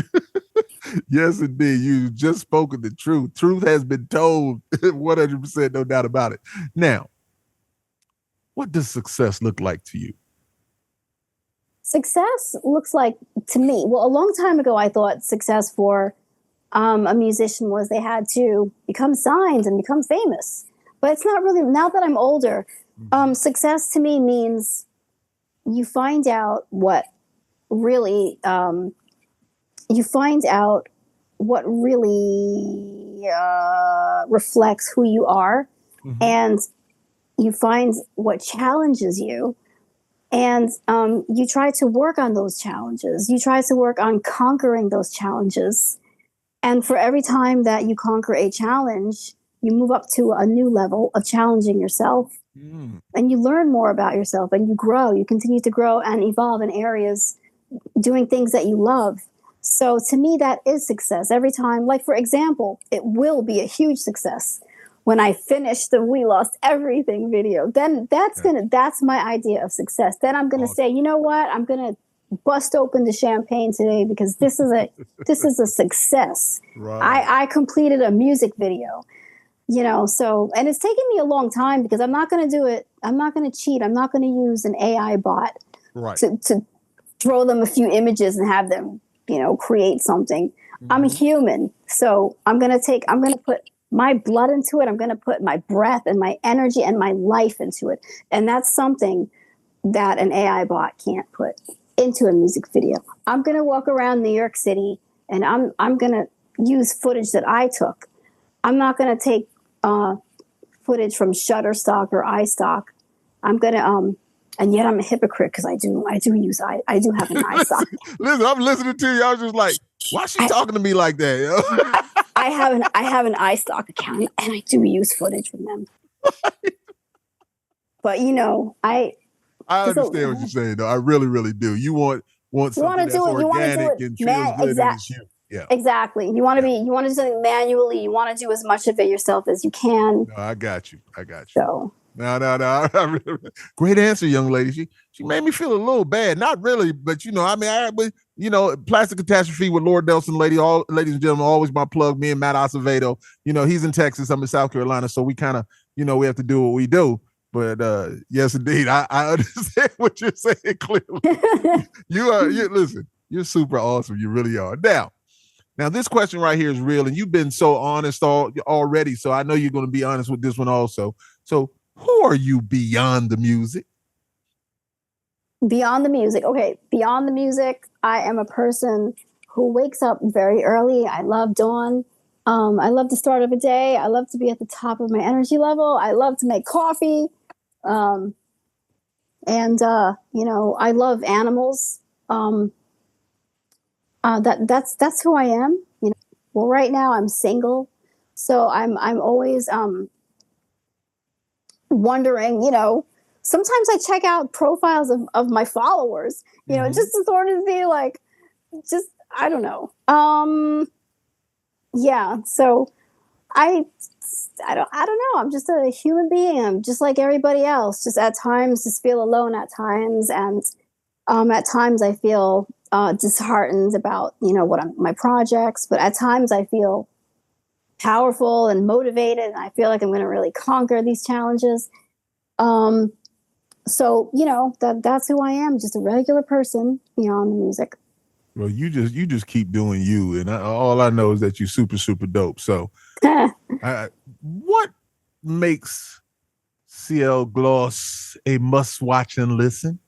Speaker 4: Yes, indeed. You just spoken the truth. Truth has been told 100%, no doubt about it. Now, what does success look like to you?
Speaker 5: Success looks like, to me, well, a long time ago, I thought success for a musician was they had to become signed and become famous. But it's not really, now that I'm older, success to me means you find out what really, reflects who you are, and you find what challenges you, and you try to work on those challenges. You try to work on conquering those challenges. And for every time that you conquer a challenge, you move up to a new level of challenging yourself. And you learn more about yourself, and you grow. You continue to grow and evolve in areas, doing things that you love. So to me, that is success. Every time, like for example, it will be a huge success when I finish the We Lost Everything video. Then that's my idea of success. Then I'm gonna say, you know what? I'm gonna bust open the champagne today because this is a success.
Speaker 4: Right.
Speaker 5: I completed a music video. So, and it's taken me a long time because I'm not going to do it. I'm not going to cheat. I'm not going to use an AI bot to throw them a few images and have them, create something. I'm a human. So I'm going to put my blood into it. I'm going to put my breath and my energy and my life into it. And that's something that an AI bot can't put into a music video. I'm going to walk around New York City and I'm going to use footage that I took. I'm not going to take footage from Shutterstock or iStock. I'm going to, and yet I'm a hypocrite because I do have an iStock.
Speaker 4: Listen, I'm listening to you. I was just like, why is she talking to me like that? Yo?
Speaker 5: I have an iStock account and I do use footage from them. But
Speaker 4: I understand what you're saying, though. I really, really do. You want something that's organic and feels good and it's you. Yeah,
Speaker 5: exactly. You want to do something manually. You want to do as much of it yourself as you can.
Speaker 4: No, I got you.
Speaker 5: So
Speaker 4: No. Great answer, young lady. She made me feel a little bad. Not really, but Plastic Catastrophe with Lord Nelson, ladies and gentlemen, always my plug. Me and Matt Acevedo. He's in Texas. I'm in South Carolina, so we kind of, we have to do what we do. But yes, indeed, I understand what you're saying clearly. Listen, you're super awesome. You really are. Now, this question right here is real, and you've been so honest already, so I know you're going to be honest with this one also. So, who are you beyond the music?
Speaker 5: Beyond the music. Okay, beyond the music, I am a person who wakes up very early. I love dawn. I love the start of a day. I love to be at the top of my energy level. I love to make coffee. I love animals. That's who I am. Well, right now I'm single, so I'm always wondering. Sometimes I check out profiles of my followers. Just to sort of see I don't know. Yeah. So I don't know. I'm just a human being. I'm just like everybody else. Just at times, just feel alone at times, and at times I feel disheartened about my projects. But at times I feel powerful and motivated, and I feel like I'm going to really conquer these challenges. So that's who I am. Just a regular person beyond the music.
Speaker 4: Well, you just keep doing you, and all I know is that you're super, super dope. So, what makes Ciel Gloss a must-watch and listen?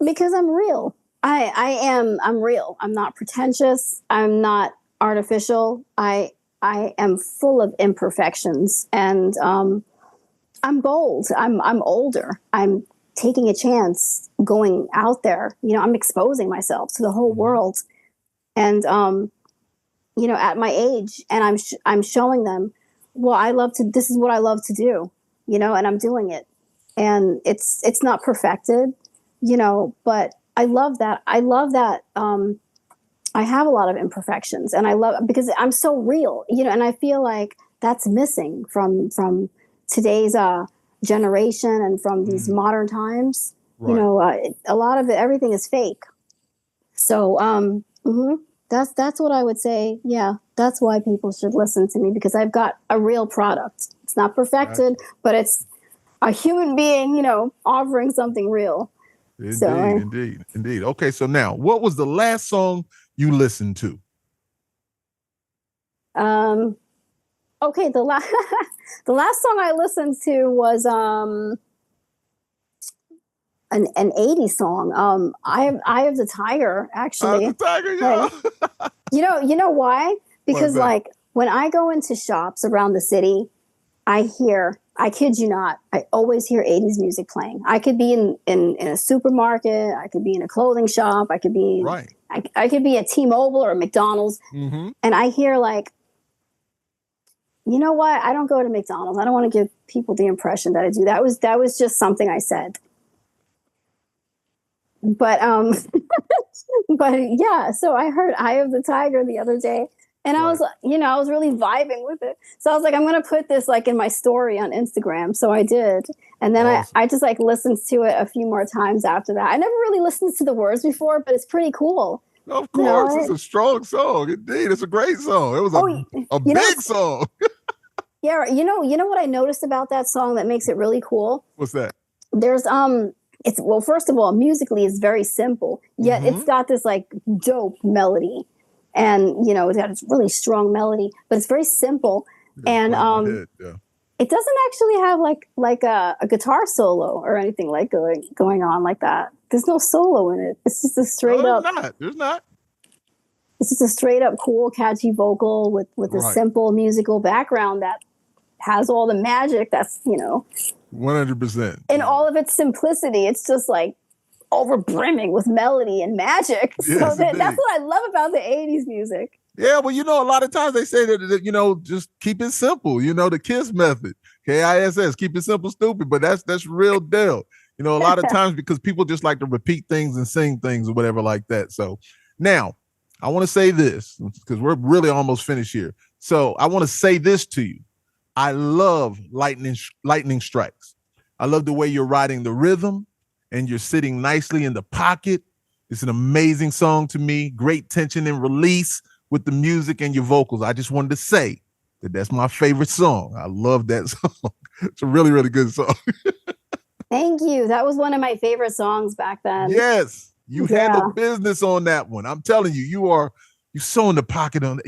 Speaker 5: Because I'm real. I'm real. I'm not pretentious. I'm not artificial. I am full of imperfections, and I'm bold. I'm older. I'm taking a chance, going out there. I'm exposing myself to the whole world, and at my age, and I'm showing them, well, this is what I love to do, and I'm doing it, and it's not perfected, but I love that. I have a lot of imperfections, and I love, because I'm so real, and I feel like that's missing from today's generation and from these modern times. Right. A lot of it, everything is fake. So that's what I would say. Yeah, that's why people should listen to me, because I've got a real product. It's not perfected, but it's a human being, offering something real.
Speaker 4: Indeed. Okay, so now, what was the last song you listened to?
Speaker 5: Okay, the last song I listened to was an 80s song. I Have the Tiger, actually.
Speaker 4: The Tiger, yeah.
Speaker 5: You know why? Because when I go into shops around the city, I kid you not, I always hear 80s music playing. I could be in a supermarket, I could be in a clothing shop, I could be I could be at T-Mobile or a McDonald's, and I hear you know what? I don't go to McDonald's. I don't want to give people the impression that I do. That was just something I said. But but yeah, so I heard Eye of the Tiger the other day, and I was I was really vibing with it. So I was like, I'm going to put this in my story on Instagram. So I did. And then awesome. I just listened to it a few more times after that. I never really listened to the words before, but it's pretty cool.
Speaker 4: Of course, it's a strong song. Indeed, it's a great song. It was a big song.
Speaker 5: Yeah, you know what I noticed about that song that makes it really cool?
Speaker 4: What's that?
Speaker 5: There's first of all, musically it's very simple, yet it's got this dope melody, and it's got this really strong melody, but it's very simple, and it doesn't actually have a guitar solo or anything going on like that. There's no solo in it. It's just a straight up.
Speaker 4: There's not.
Speaker 5: It's just a straight up cool, catchy vocal with a simple musical background that has all the magic. That's
Speaker 4: 100%.
Speaker 5: In all of its simplicity, it's just over brimming with melody and magic. Yes, so that's what I love about the 80s music.
Speaker 4: Yeah, well, a lot of times they say that just keep it simple. The KISS method, KISS, keep it simple, stupid. But that's real deal. A lot of times because people just like to repeat things and sing things or whatever like that. So now I want to say this because we're really almost finished here. So I want to say this to you. I love lightning strikes. I love the way you're riding the rhythm and you're sitting nicely in the pocket. It's an amazing song to me. Great tension and release with the music and your vocals. I just wanted to say that that's my favorite song. I love that song. It's a really, really good song.
Speaker 5: Thank you. That was one of my favorite songs back then.
Speaker 4: Yes, you handle business on that one. I'm telling you, you're so in the pocket on it.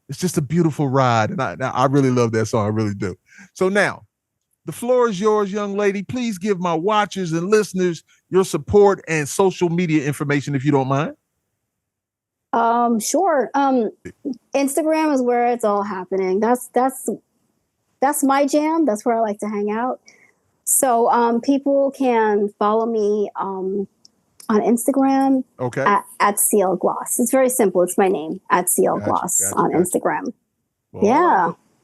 Speaker 4: It's just a beautiful ride. And I really love that song. I really do. So now the floor is yours, young lady. Please give my watchers and listeners your support and social media information if you don't mind.
Speaker 5: Sure. Instagram is where it's all happening. That's my jam. That's where I like to hang out. So people can follow me on Instagram.
Speaker 4: Okay.
Speaker 5: At Ciel Gloss. It's very simple. It's my name, at Ciel Gloss on Instagram.
Speaker 4: Well,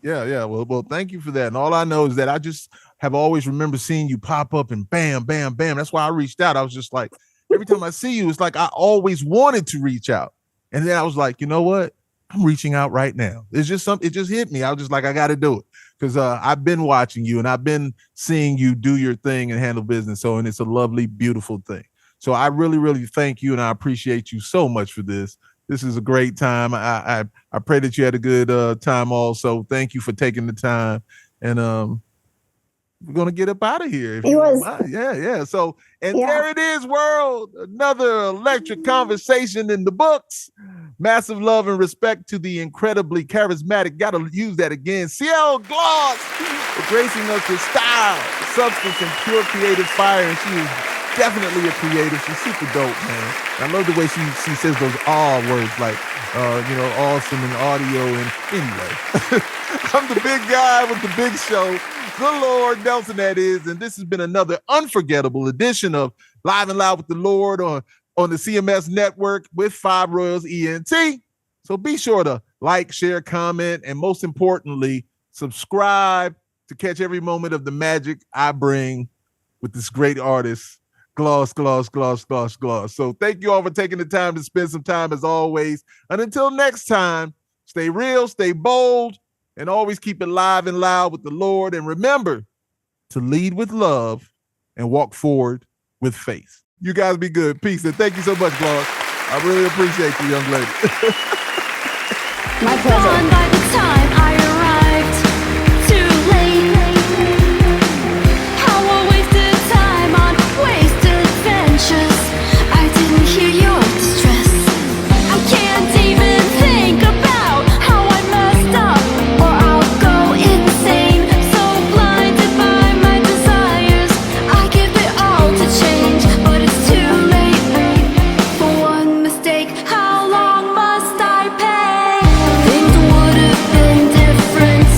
Speaker 5: yeah.
Speaker 4: Yeah. Well, thank you for that. And all I know is that I just have always remembered seeing you pop up and bam, bam, bam. That's why I reached out. I was just like, every time I see you, it's like I always wanted to reach out. And then I was like, you know what? I'm reaching out right now. It's just something. It just hit me. I was just like, I got to do it because I've been watching you and I've been seeing you do your thing and handle business. And it's a lovely, beautiful thing. So I really, really thank you and I appreciate you so much for this. This is a great time. I pray that you had a good time also. Thank you for taking the time. And we're going to get up out of here. If
Speaker 5: it was.
Speaker 4: Yeah. So, there it is, world. Another electric conversation in the books. Massive love and respect to the incredibly charismatic, got to use that again, Ciel Gloss, for gracing us with style, substance, and pure creative fire. And she is definitely a creative. She's super dope, man. I love the way she says those words like, awesome and audio. And anyway, I'm the big guy with the big show, the Lord Nelson, that is. And this has been another unforgettable edition of Live and Loud with the Lord on the CMS Network with 5 Royals ENT. So be sure to like, share, comment, and most importantly, subscribe to catch every moment of the magic I bring with this great artist, Gloss, Gloss, Gloss, Gloss, Gloss. So thank you all for taking the time to spend some time as always. And until next time, stay real, stay bold, and always keep it live and loud with the Lord. And remember to lead with love and walk forward with faith. You guys be good. Peace. And thank you so much, Gloss. I really appreciate you, young lady.
Speaker 5: My pleasure.
Speaker 3: Gone by the time I arrived, too late. How I wasted time on wasted ventures. I didn't hear your distress. I can't even think about how I messed up, or I'll go insane. So blinded by my desires, I give it all to change, but it's too late for one mistake. How long must I pay? Things would have been different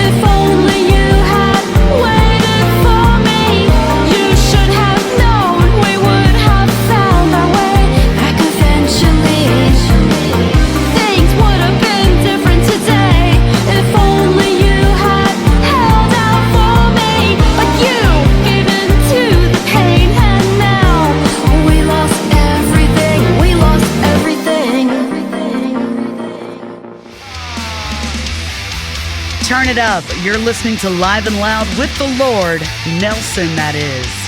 Speaker 3: if only you had waited for me. You should have known we would have found our way back eventually. Things would have been different today if only you had held out for me. But you gave in to the pain, and now we lost everything. We lost everything.
Speaker 6: Turn it up. You're listening to Live and Loud with the Lord, Nelson, that is.